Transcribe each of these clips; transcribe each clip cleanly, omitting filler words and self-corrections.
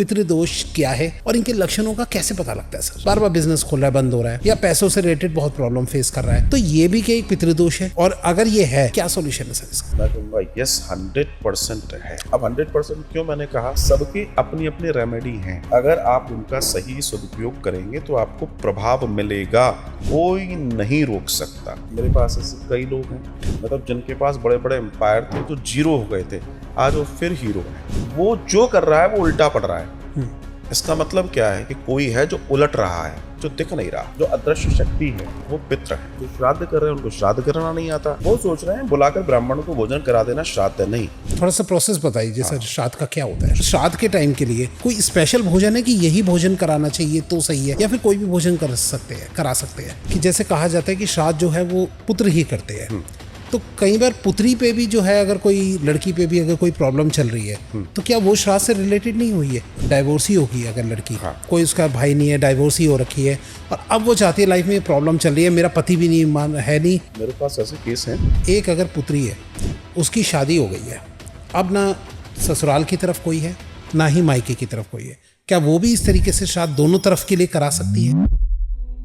पितृदोष क्या है और इनके लक्षणों का कैसे पता लगता है सर? बार बार बिजनेस खोल रहा है, बंद हो रहा है, या पैसों से रिलेटेड बहुत प्रॉब्लम फेस कर रहा है, तो ये भी क्या एक पितृदोष है? और अगर ये है, क्या सॉल्यूशन है सर इसका? मैं कहूँगा यस 100% है। अब 100% क्यों मैंने कहा, सबकी अपनी अपनी रेमेडी हैं। अगर आप उनका सही सदुपयोग करेंगे तो आपको प्रभाव मिलेगा, कोई नहीं रोक सकता। मेरे पास ऐसे कई लोग हैं, मतलब जिनके पास बड़े बड़े एम्पायर थे तो जीरो हो गए थे, आज वो फिर हीरो है। वो जो कर रहा है वो उल्टा पड़ रहा है। इसका मतलब क्या है कि कोई है जो उलट रहा है, जो दिख नहीं रहा। जो अदृश्य शक्ति है वो पितृ है। जो श्राद्ध कर रहे हैं उनको श्राद्ध करना नहीं आता, वो सोच रहे हैं बुलाकर ब्राह्मणों को भोजन करा देना श्राद्ध है। नहीं, थोड़ा सा प्रोसेस बताइए जैसे श्राद्ध का क्या होता है? श्राद्ध के टाइम के लिए कोई स्पेशल भोजन है कि यही भोजन कराना चाहिए तो सही है, या फिर कोई भी भोजन करा सकते हैं? कि जैसे कहा जाता है कि श्राद्ध जो है वो पुत्र ही करते हैं, तो कई बार पुत्री पे भी जो है, अगर कोई लड़की पे भी अगर कोई प्रॉब्लम चल रही है, तो क्या वो श्राद्ध से रिलेटेड नहीं हुई है? डाइवोर्स ही होगी अगर लड़की, कोई उसका भाई नहीं है, डाइवोर्स ही हो रखी है, और अब वो चाहती है लाइफ में प्रॉब्लम चल रही है, मेरा पति भी नहीं। मेरे पास ऐसे केस हैं। एक अगर पुत्री है, उसकी शादी हो गई है, अब ना ससुराल की तरफ कोई है ना ही मायके की तरफ कोई है, क्या वो भी इस तरीके से श्राद्ध दोनों तरफ के लिए करा सकती है?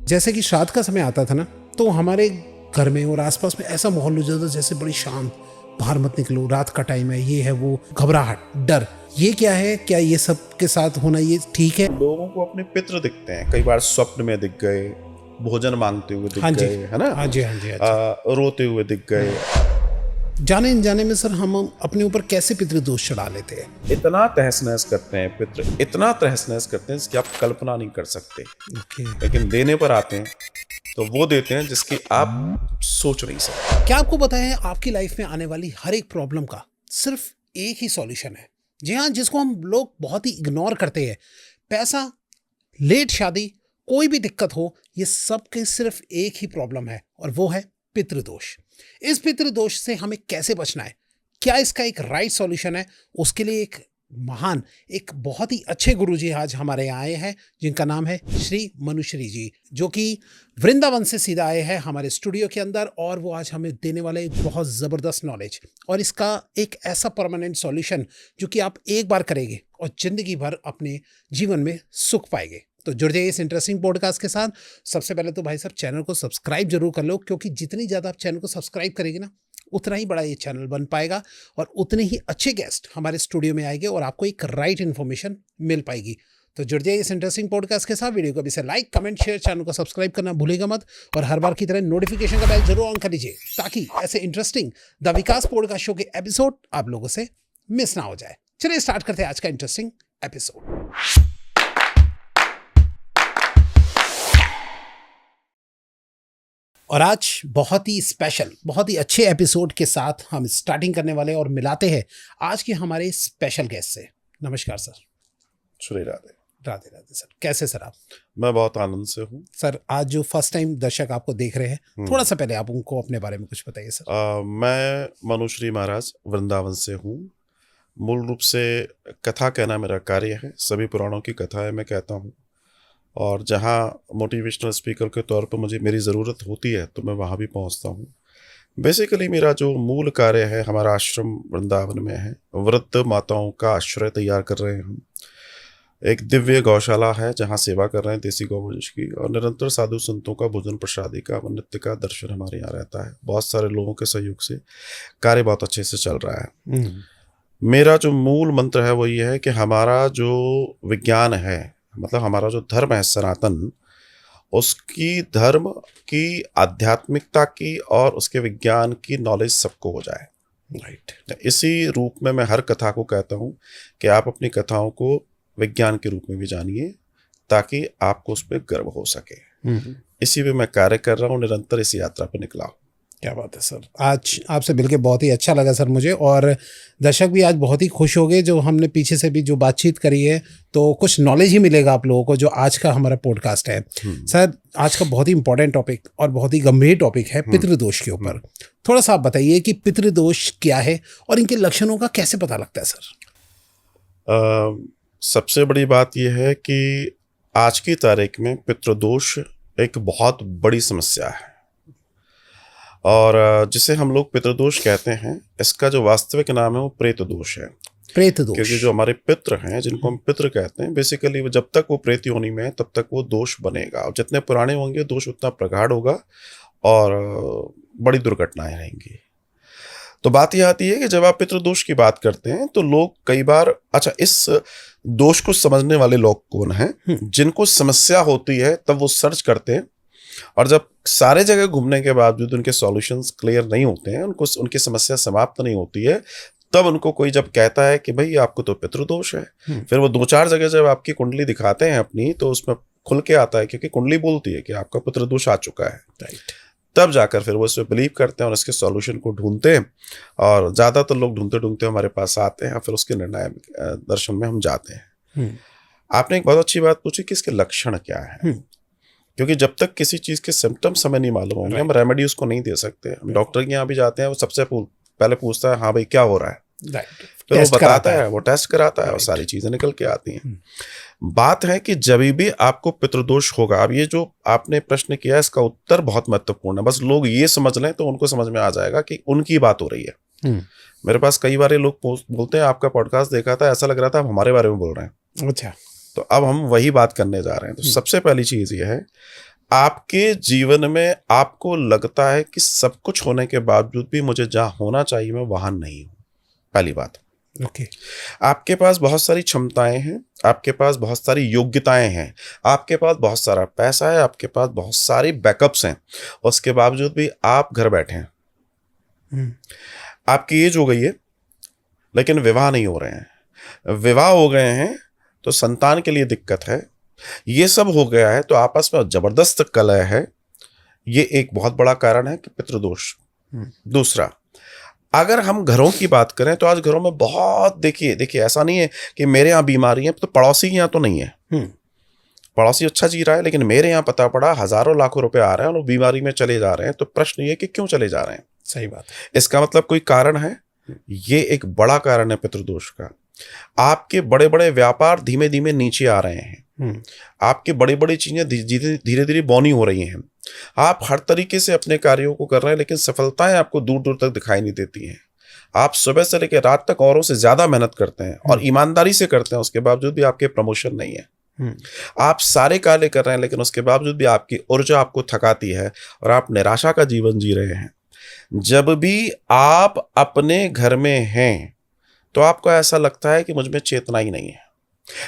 जैसे कि श्राद्ध का समय आता था ना, तो हमारे घर में और आसपास में ऐसा माहौल हो जाता था जैसे बड़ी शांत, बाहर मत निकलो, रात का टाइम है, ये है वो, घबराहट, डर। ये क्या है? क्या ये सब के साथ होना ये ठीक है? लोगों को अपने पितृ दिखते हैं, कई बार स्वप्न में दिख गए, भोजन मांगते हुए दिख गए, है ना? हाँ जी। रोते हुए दिख गए। जाने अनजाने में सर हम अपने ऊपर कैसे पितृदोष चढ़ा लेते हैं? इतना तहस नहस करते हैं पितृ, इतना तहस नहस करते हैं जिसकी आप कल्पना नहीं कर सकते। लेकिन देने पर आते हैं तो वो देते हैं जिसकी आप सोच नहीं सकते। क्या आपको पता है आपकी लाइफ में आने वाली हर एक प्रॉब्लम का सिर्फ एक ही सॉल्यूशन है? जी हाँ, जिसको हम लोग बहुत ही इग्नोर करते हैं। पैसा, लेट शादी, कोई भी दिक्कत हो, ये सब के सिर्फ एक ही प्रॉब्लम है, और वो है पितृदोष। इस पितृदोष से हमें कैसे बचना है? क्या इसका एक राइट सॉल्यूशन है? उसके लिए एक बहुत ही अच्छे गुरुजी आज हमारे यहाँ आए हैं, जिनका नाम है श्री मनुश्री जी, जो कि वृंदावन से सीधा आए हैं हमारे स्टूडियो के अंदर, और वो आज हमें देने वाले एक बहुत ज़बरदस्त नॉलेज और इसका एक ऐसा परमानेंट सॉल्यूशन जो कि आप एक बार करेंगे और ज़िंदगी भर अपने जीवन में सुख पाएंगे। तो जुड़ जाइए इस इंटरेस्टिंग पॉडकास्ट के साथ। सबसे पहले तो भाई साहब चैनल को सब्सक्राइब जरूर कर लो, क्योंकि जितनी ज़्यादा आप चैनल को सब्सक्राइब करेंगे ना, उतना ही बड़ा ये चैनल बन पाएगा और उतने ही अच्छे गेस्ट हमारे स्टूडियो में आएंगे और आपको एक राइट इन्फॉर्मेशन मिल पाएगी। तो जुड़ जाइए इस इंटरेस्टिंग पॉडकास्ट के साथ। वीडियो को अभी से लाइक, कमेंट, शेयर, चैनल को सब्सक्राइब करना भूलेगा मत, और हर बार की तरह नोटिफिकेशन का बेल जरूर ऑन कर लीजिए, ताकि ऐसे interesting the Vikas podcast show के एपिसोड आप लोगों से मिस ना हो जाए। चलिए स्टार्ट करते हैं आज का इंटरेस्टिंग एपिसोड। और आज बहुत ही स्पेशल, बहुत ही अच्छे एपिसोड के साथ हम स्टार्टिंग करने वाले और मिलाते हैं आज के हमारे स्पेशल गेस्ट से। नमस्कार सर। श्री राधे। राधे राधे सर, कैसे सर आप? मैं बहुत आनंद से हूँ सर। आज जो फर्स्ट टाइम दर्शक आपको देख रहे हैं, थोड़ा सा पहले आप उनको अपने बारे में कुछ बताइए सर। मैं मनुश्री महाराज वृंदावन से हूँ। मूल रूप से कथा कहना मेरा कार्य है, सभी पुराणों की कथाएं मैं कहता हूँ, और जहाँ मोटिवेशनल स्पीकर के तौर पर मेरी ज़रूरत होती है तो मैं वहाँ भी पहुँचता हूँ। बेसिकली मेरा जो मूल कार्य है, हमारा आश्रम वृंदावन में है, वृद्ध माताओं का आश्रय तैयार कर रहे हैं हम। एक दिव्य गौशाला है जहाँ सेवा कर रहे हैं देसी गौवंश की, और निरंतर साधु संतों का भोजन प्रसादी का, नित्य का दर्शन हमारे यहाँ रहता है। बहुत सारे लोगों के सहयोग से कार्य बहुत अच्छे से चल रहा है। मेरा जो मूल मंत्र है वो ये है कि हमारा जो विज्ञान है, मतलब हमारा जो धर्म है सनातन, उसकी धर्म की, आध्यात्मिकता की और उसके विज्ञान की नॉलेज सबको हो जाए। राइट। इसी रूप में मैं हर कथा को कहता हूँ कि आप अपनी कथाओं को विज्ञान के रूप में भी जानिए, ताकि आपको उस पर गर्व हो सके। इसी में मैं कार्य कर रहा हूँ, निरंतर इस यात्रा पर निकला हूँ। क्या बात है सर। आज आपसे मिलके बहुत ही अच्छा लगा सर मुझे, और दर्शक भी आज बहुत ही खुश हो गए। जो हमने पीछे से भी जो बातचीत करी है, तो कुछ नॉलेज ही मिलेगा आप लोगों को जो आज का हमारा पॉडकास्ट है। सर, आज का बहुत ही इंपॉर्टेंट टॉपिक और बहुत ही गंभीर टॉपिक है पितृदोष के ऊपर। थोड़ा सा आप बताइए कि पितृदोष क्या है और इनके लक्षणों का कैसे पता लगता है सर? सबसे बड़ी बात यह है कि आज की तारीख में पितृदोष एक बहुत बड़ी समस्या है, और जिसे हम लोग पितृदोष कहते हैं, इसका जो वास्तविक नाम है वो प्रेत दोष है। प्रेत दोष। क्योंकि जो हमारे पितृ हैं, जिनको हम पितृ कहते हैं, बेसिकली वो जब तक वो प्रेत योनि में है तब तक वो दोष बनेगा, और जितने पुराने होंगे दोष उतना प्रगाढ़ होगा और बड़ी दुर्घटनाएं रहेंगी। तो बात यह आती है कि जब आप पितृदोष की बात करते हैं तो लोग कई बार, अच्छा, इस दोष को समझने वाले लोग कौन हैं? जिनको समस्या होती है तब वो सर्च करते हैं, और जब सारे जगह घूमने के बावजूद उनके सॉल्यूशंस क्लियर नहीं होते हैं, उनको उनकी समस्या समाप्त नहीं होती है, तब उनको कोई जब कहता है कि भाई आपको तो पितृदोष है, फिर वो 2-4 जगह जब आपकी कुंडली दिखाते हैं अपनी, तो उसमें खुल के आता है, क्योंकि कुंडली बोलती है कि आपका पितृदोष आ चुका है। राइट। तब जाकर फिर वो इस पर बिलीव करते हैं और इसके सॉल्यूशन को ढूंढते हैं, और ज़्यादातर लोग ढूंढते ढूंढते हमारे पास आते हैं, फिर उसके निर्णय दर्शन में हम जाते हैं। आपने एक बहुत अच्छी बात पूछी कि इसके लक्षण क्या है, क्योंकि जब तक किसी चीज़ के सिम्टम्स हमें नहीं मालूम होंगे, हम रेमेडी उसको नहीं दे सकते। हम डॉक्टर के यहाँ भी जाते हैं, वो सबसे पहले पूछता है हाँ भाई क्या हो रहा है, फिर वो बताता है, वो टेस्ट कराता है और सारी चीज़ें निकल के आती हैं। बात है कि जब भी आपको पितृदोष होगा, अब ये जो आपने प्रश्न किया इसका उत्तर बहुत महत्वपूर्ण है, बस लोग ये समझ लें तो उनको समझ में आ जाएगा कि उनकी बात हो रही है। मेरे पास कई बार लोग बोलते हैं आपका पॉडकास्ट देखा था, ऐसा लग रहा था आप हमारे बारे में बोल रहे हैं। अच्छा, तो अब हम वही बात करने जा रहे हैं। तो सबसे पहली चीज़ ये है, आपके जीवन में आपको लगता है कि सब कुछ होने के बावजूद भी मुझे जहाँ होना चाहिए मैं वहाँ नहीं हूँ। पहली बात। ओके। आपके पास बहुत सारी क्षमताएं हैं, आपके पास बहुत सारी योग्यताएं हैं, आपके पास बहुत सारा पैसा है, आपके पास बहुत सारी बैकअप्स हैं, उसके बावजूद भी आप घर बैठे हैं। आपकी एज हो गई है लेकिन विवाह नहीं हो रहे हैं, विवाह हो गए हैं तो संतान के लिए दिक्कत है, ये सब हो गया है तो आपस में जबरदस्त कलह है। ये एक बहुत बड़ा कारण है कि पितृदोष। दूसरा, अगर हम घरों की बात करें तो आज घरों में बहुत, देखिए ऐसा नहीं है कि मेरे यहाँ बीमारी है तो पड़ोसी के यहाँ तो नहीं है। पड़ोसी अच्छा जी रहा है, लेकिन मेरे यहाँ पता पड़ा हजारों लाखों रुपए आ रहे हैं और वो बीमारी में चले जा रहे हैं। तो प्रश्न ये कि क्यों चले जा रहे हैं? सही बात। इसका मतलब कोई कारण है। ये एक बड़ा कारण है पितृदोष का। आपके बड़े बड़े व्यापार धीमे धीमे नीचे आ रहे हैं, आपकी बड़ी बड़ी चीजें धीरे धीरे बौनी हो रही हैं, आप हर तरीके से अपने कार्यों को कर रहे हैं लेकिन सफलताएं आपको दूर दूर तक दिखाई नहीं देती हैं। आप सुबह से लेकर रात तक औरों से ज्यादा मेहनत करते हैं और ईमानदारी से करते हैं, उसके बावजूद भी आपके प्रमोशन नहीं है। आप सारे कार्य कर रहे हैं लेकिन उसके बावजूद भी आपकी ऊर्जा आपको थकाती है और आप निराशा का जीवन जी रहे हैं। जब भी आप अपने घर में हैं तो आपको ऐसा लगता है कि मुझ में चेतना ही नहीं है,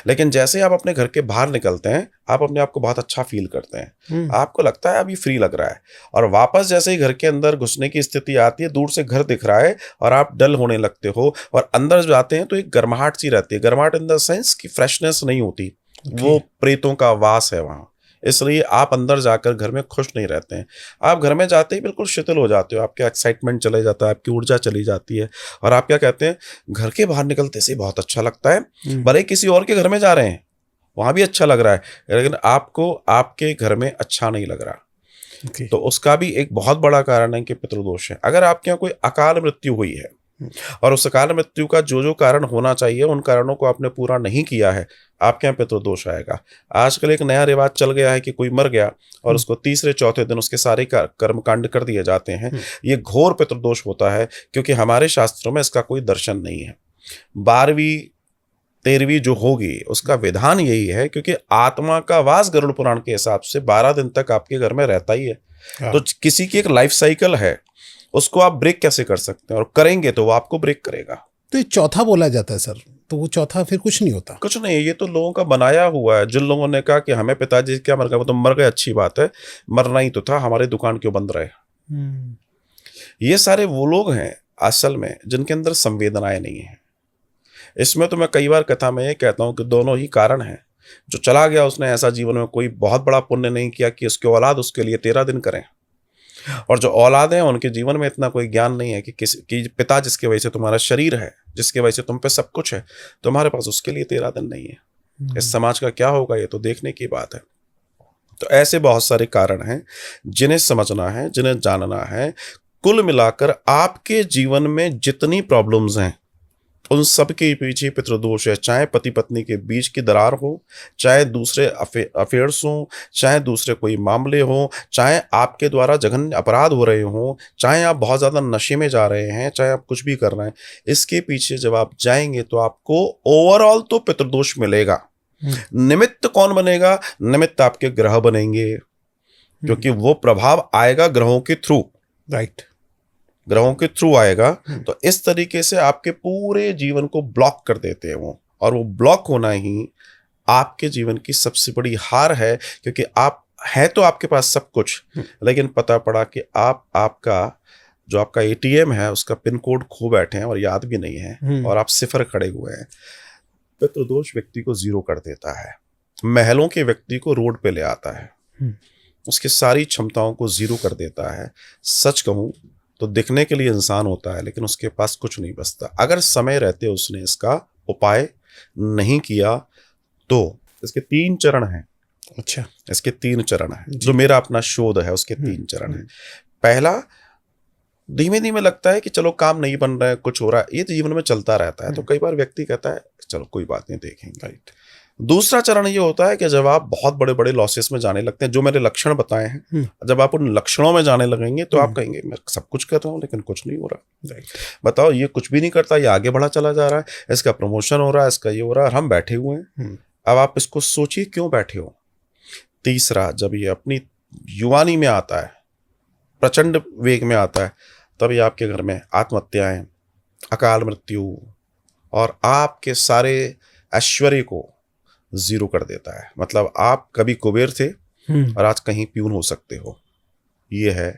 लेकिन जैसे आप अपने घर के बाहर निकलते हैं आप अपने आप को बहुत अच्छा फील करते हैं, आपको लगता है अभी फ्री लग रहा है, और वापस जैसे ही घर के अंदर घुसने की स्थिति आती है, दूर से घर दिख रहा है और आप डल होने लगते हो, और अंदर जाते हैं तो एक गर्माहट सी रहती है। गर्माहट इन द सेंस कि फ्रेशनेस नहीं होती, वो प्रेतों का वास है वहाँ, इसलिए आप अंदर जाकर घर में खुश नहीं रहते हैं। आप घर में जाते ही बिल्कुल शिथिल हो जाते हो, आपके एक्साइटमेंट चले जाता है, आपकी ऊर्जा चली जाती है, और आप क्या कहते हैं, घर के बाहर निकलते से बहुत अच्छा लगता है, भले किसी और के घर में जा रहे हैं वहाँ भी अच्छा लग रहा है, लेकिन आपको आपके घर में अच्छा नहीं लग रहा। तो उसका भी एक बहुत बड़ा कारण है कि पितृदोष है। अगर आपके यहाँ कोई अकाल मृत्यु हुई है और उस अकाल मृत्यु का जो कारण होना चाहिए उन कारणों को आपने पूरा नहीं किया है, आपके यहाँ पितृदोष आएगा। आजकल एक नया रिवाज चल गया है कि कोई मर गया और उसको तीसरे चौथे दिन उसके सारे कर्मकांड कर दिए जाते हैं। ये घोर पितृदोष होता है, क्योंकि हमारे शास्त्रों में इसका कोई दर्शन नहीं है। 12वीं 13वीं जो होगी उसका विधान यही है, क्योंकि आत्मा का वास गरुड़ पुराण के हिसाब से 12 दिन तक आपके घर में रहता ही है। तो किसी की एक लाइफ साइकिल है, उसको आप ब्रेक कैसे कर सकते हैं, और करेंगे तो वो आपको ब्रेक करेगा। तो ये चौथा बोला जाता है सर, तो वो चौथा फिर कुछ नहीं होता? कुछ नहीं, ये तो लोगों का बनाया हुआ है। जिन लोगों ने कहा कि हमें पिताजी क्या मर गए, वो तो मर गए, अच्छी बात है, मरना ही तो था, हमारी दुकान क्यों बंद रहे। ये सारे वो लोग हैं असल में जिनके अंदर संवेदनाएं नहीं है। इसमें तो मैं कई बार कथा में ये कहता हूँ कि दोनों ही कारण हैं। जो चला गया उसने ऐसा जीवन में कोई बहुत बड़ा पुण्य नहीं किया कि उसके औलाद उसके लिए 13 दिन करें, और जो औलाद हैं उनके जीवन में इतना कोई ज्ञान नहीं है कि पिता जिसके वजह से तुम्हारा शरीर है, जिसके वजह से तुम पे सब कुछ है, तुम्हारे पास उसके लिए 13 दिन नहीं है। इस समाज का क्या होगा ये तो देखने की बात है। तो ऐसे बहुत सारे कारण हैं जिन्हें समझना है, जिन्हें जानना है। कुल मिलाकर आपके जीवन में जितनी प्रॉब्लम्स हैं उन सब के पीछे पितृदोष है, चाहे पति पत्नी के बीच की दरार हो, चाहे दूसरे अफेयर्स हो, चाहे दूसरे कोई मामले हो, चाहे आपके द्वारा जघन्य अपराध हो रहे हो, चाहे आप बहुत ज़्यादा नशे में जा रहे हैं, चाहे आप कुछ भी कर रहे हैं, इसके पीछे जब आप जाएंगे तो आपको ओवरऑल तो पितृदोष मिलेगा। निमित्त कौन बनेगा? निमित्त आपके ग्रह बनेंगे, क्योंकि वो प्रभाव आएगा ग्रहों के थ्रू, राइट, ग्रहों के थ्रू आएगा। तो इस तरीके से आपके पूरे जीवन को ब्लॉक कर देते हैं वो, और वो ब्लॉक होना ही आपके जीवन की सबसे बड़ी हार है, क्योंकि आप है तो आपके पास सब कुछ, लेकिन पता पड़ा कि आपका जो आपका एटीएम है उसका पिन कोड खो बैठे हैं और याद भी नहीं है, और आप सिफर खड़े हुए हैं। पितृदोष व्यक्ति को जीरो कर देता है, महलों के व्यक्ति को रोड पे ले आता है, उसकी सारी क्षमताओं को जीरो कर देता है। सच कहूं तो दिखने के लिए इंसान होता है, लेकिन उसके पास कुछ नहीं बचता। अगर समय रहते उसने इसका उपाय नहीं किया तो इसके 3 चरण हैं। अच्छा, इसके 3 चरण हैं, जो मेरा अपना शोध है उसके 3 चरण हैं। पहला, धीमे धीमे लगता है कि चलो काम नहीं बन रहा है, कुछ हो रहा है, ये तो जीवन में चलता रहता है, तो कई बार व्यक्ति कहता है चलो कोई बात नहीं, देखेंगे। राइट। दूसरा चरण ये होता है कि जब आप बहुत बड़े बड़े लॉसेस में जाने लगते हैं, जो मेरे लक्षण बताए हैं, जब आप उन लक्षणों में जाने लगेंगे तो आप कहेंगे मैं सब कुछ कर रहा हूँ लेकिन कुछ नहीं हो रहा। बताओ, ये कुछ भी नहीं करता, ये आगे बढ़ा चला जा रहा है, इसका प्रमोशन हो रहा है, इसका ये हो रहा है, हम बैठे हुए हैं। अब आप इसको सोचिए क्यों बैठे हो। तीसरा, जब ये अपनी युवानी में आता है, प्रचंड वेग में आता है, तब ये आपके घर में आत्महत्याएं, अकाल मृत्यु और आपके सारे ऐश्वर्य को जीरो कर देता है। मतलब आप कभी कुबेर थे और आज कहीं प्यून हो सकते हो। ये है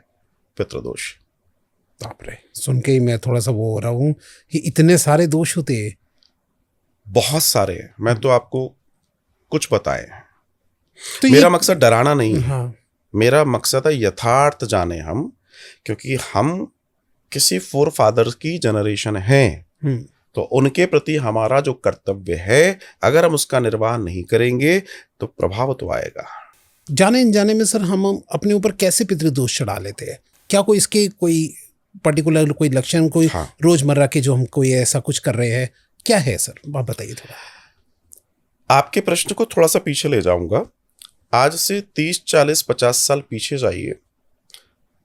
पितृदोष। बाप रे, सुन के ही मैं थोड़ा सा वो हो रहा हूँ कि इतने सारे दोष होते हैं। बहुत सारे हैं, मैं तो आपको कुछ बताए हैं। तो मेरा मकसद डराना नहीं है। हाँ। मेरा मकसद है यथार्थ जाने हम, क्योंकि हम किसी फोर फादर्स की जनरेशन हैं, तो उनके प्रति हमारा जो कर्तव्य है, अगर हम उसका निर्वाह नहीं करेंगे तो प्रभाव तो आएगा। जाने अनजाने में सर हम अपने ऊपर कैसे पितृदोष चढ़ा लेते हैं? क्या कोई इसके कोई पर्टिकुलर कोई लक्षण, कोई रोजमर्रा के जो हम कोई ऐसा कुछ कर रहे हैं, क्या है सर? आप बताइए थोड़ा। आपके प्रश्न को थोड़ा सा पीछे ले जाऊंगा। आज से 30, 40, 50 साल पीछे जाइए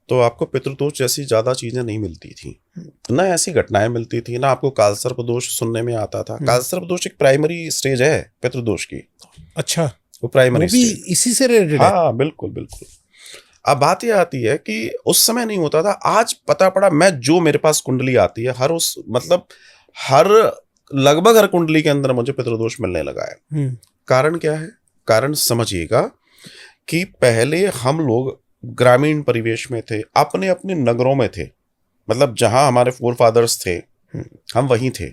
तो आपको पितृदोष जैसी ज्यादा चीजें नहीं मिलती थी, ना ऐसी घटनाएं मिलती थी, ना आपको कालसर्प दोष सुनने में आता था। कालसर्प दोष एक प्राइमरी स्टेज है पितृदोष की। अच्छा, वो प्राइमरी स्टेज इसी से रिलेटेड है? हाँ, बिल्कुल बिल्कुल। अब बात ये आती है कि उस समय नहीं होता था, आज पता पड़ा। मैं जो मेरे पास कुंडली आती है, हर लगभग हर कुंडली के अंदर मुझे पितृदोष मिलने लगा है। कारण क्या है? कारण समझिएगा कि पहले हम लोग ग्रामीण परिवेश में थे, अपने अपने नगरों में थे, मतलब जहां हमारे फोर फादर्स थे हम वहीं थे।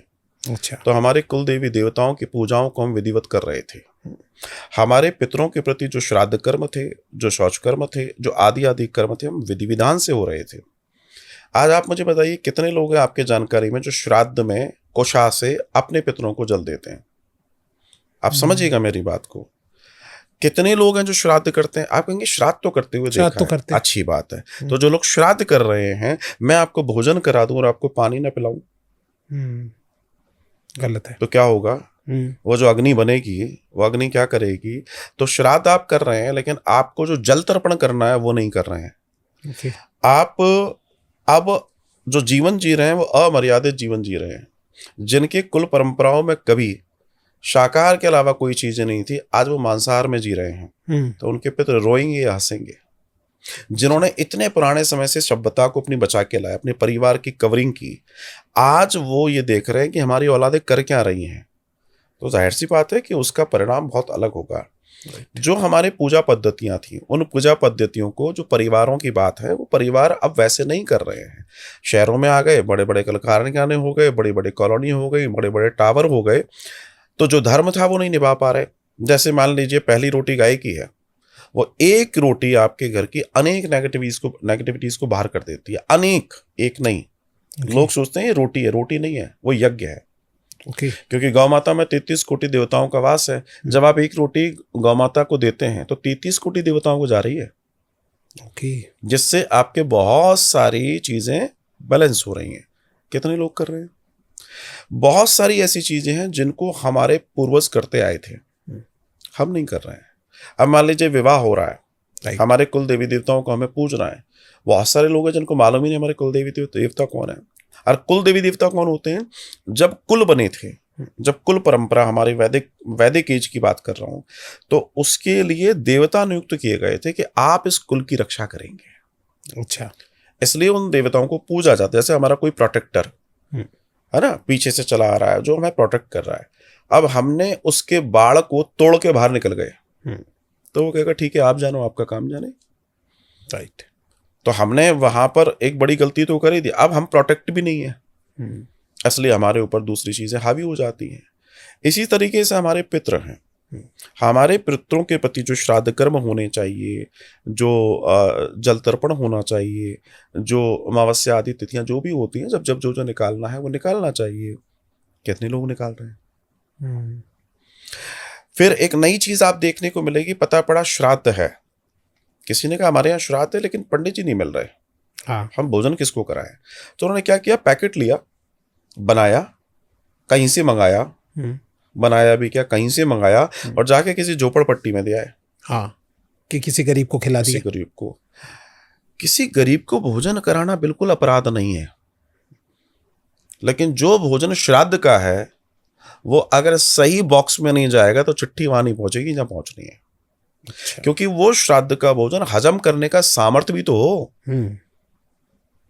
अच्छा। तो हमारे कुल देवी देवताओं की पूजाओं को हम विधिवत कर रहे थे। हमारे पितरों के प्रति जो श्राद्ध कर्म थे, जो शौच कर्म थे, जो आदि आदि कर्म थे, हम विधि विधान से हो रहे थे। आज आप मुझे बताइए कितने लोग हैं आपके जानकारी में जो श्राद्ध में कोशा से अपने पितरों को जल देते हैं? आप समझिएगा मेरी बात को। कितने लोग हैं जो श्राद्ध करते हैं? आप कहेंगे श्राद्ध तो करते हुए देखा है, करते। अच्छी बात है। तो जो लोग श्राद्ध कर रहे हैं, मैं आपको भोजन करा दूं और आपको पानी ना पिलाऊं, गलत है। तो क्या होगा? वो जो अग्नि बनेगी, वो अग्नि क्या करेगी? तो श्राद्ध आप कर रहे हैं, लेकिन आपको जो जल तर्पण करना है वो नहीं कर रहे हैं। आप अब जो जीवन जी रहे हैं वो अमर्यादित जीवन जी रहे हैं। जिनके कुल परंपराओं में कभी शाकाहार के अलावा कोई चीजें नहीं थी, आज वो मांसाहार में जी रहे हैं। तो उनके पितर रोएंगे या हंसेंगे? जिन्होंने इतने पुराने समय से सभ्यता को अपनी बचा के लाया, अपने परिवार की कवरिंग की, आज वो ये देख रहे हैं कि हमारी औलादें कर क्या रही हैं, तो जाहिर सी बात है कि उसका परिणाम बहुत अलग होगा। जो हमारे पूजा पद्धतियां थी, उन पूजा पद्धतियों को, जो परिवारों की बात है, वो परिवार अब वैसे नहीं कर रहे हैं। शहरों में आ गए, बड़े बड़े कल कारखाने हो गए, बड़ी बड़ी कॉलोनी हो गई, बड़े बड़े टावर हो गए, तो जो धर्म था वो नहीं निभा पा रहे। जैसे मान लीजिए पहली रोटी गाय की है, वो एक रोटी आपके घर की अनेक नेगेटिविटीज को बाहर कर देती है। अनेक, एक नहीं। लोग सोचते हैं ये रोटी है, रोटी नहीं है, वो यज्ञ है। क्योंकि गौ माता में 33 कोटि देवताओं का वास है। जब आप एक रोटी गौ माता को देते हैं तो 33 कोटि देवताओं को जा रही है, जिससे आपके बहुत सारी चीजें बैलेंस हो रही हैं। कितने लोग कर रहे हैं? बहुत सारी ऐसी चीजें हैं जिनको हमारे पूर्वज करते आए थे, हम नहीं कर रहे हैं। अब मान लीजिए विवाह हो रहा है, Right. हमारे कुल देवी देवताओं को हमें पूजना है। बहुत सारे लोग हैं जिनको मालूम ही नहीं हमारे कुल देवी देवता कौन है। और कुल देवी देवता कौन होते हैं? जब कुल बने थे, जब कुल परंपरा, हमारी वैदिक एज की बात कर रहा हूं, तो उसके लिए देवता नियुक्त किए गए थे कि आप इस कुल की रक्षा करेंगे। अच्छा, इसलिए उन देवताओं को पूजा जाता है। जैसे हमारा कोई प्रोटेक्टर है ना, पीछे से चला आ रहा है जो हमें प्रोटेक्ट कर रहा है। अब हमने उसके बाड़ को तोड़ के बाहर निकल गए, तो वो कहेगा ठीक है आप जानो, आपका काम जाने। राइट। तो हमने वहां पर एक बड़ी गलती तो कर ही दी। अब हम प्रोटेक्ट भी नहीं है, इसलिए हमारे ऊपर दूसरी चीजें हावी हो जाती हैं। इसी तरीके से हमारे पितृ हैं, हमारे पितरों के प्रति जो श्राद्ध कर्म होने चाहिए, जो जल तर्पण होना चाहिए, जो अमावस्या आदि तिथियां जो भी होती हैं, जब जब जो निकालना है वो निकालना चाहिए। कितने लोग निकाल रहे हैं? फिर एक नई चीज आप देखने को मिलेगी, पता पड़ा श्राद्ध है, किसी ने कहा हमारे यहाँ श्राद्ध है लेकिन पंडित जी नहीं मिल रहे, हाँ, हम भोजन किसको कराएं? तो उन्होंने क्या किया, पैकेट लिया, बनाया, कहीं से मंगाया, बनाया भी क्या, कहीं से मंगाया और जाके किसी झोपड़पट्टी में दिया है। हाँ, कि किसी गरीब को खिला दिया। किसी गरीब को भोजन कराना बिल्कुल अपराध नहीं है, लेकिन जो भोजन श्राद्ध का है वो अगर सही बॉक्स में नहीं जाएगा तो चिट्ठी वहां नहीं पहुंचेगी जहां पहुंचनी है। अच्छा। क्योंकि वो श्राद्ध का भोजन हजम करने का सामर्थ्य भी तो हो,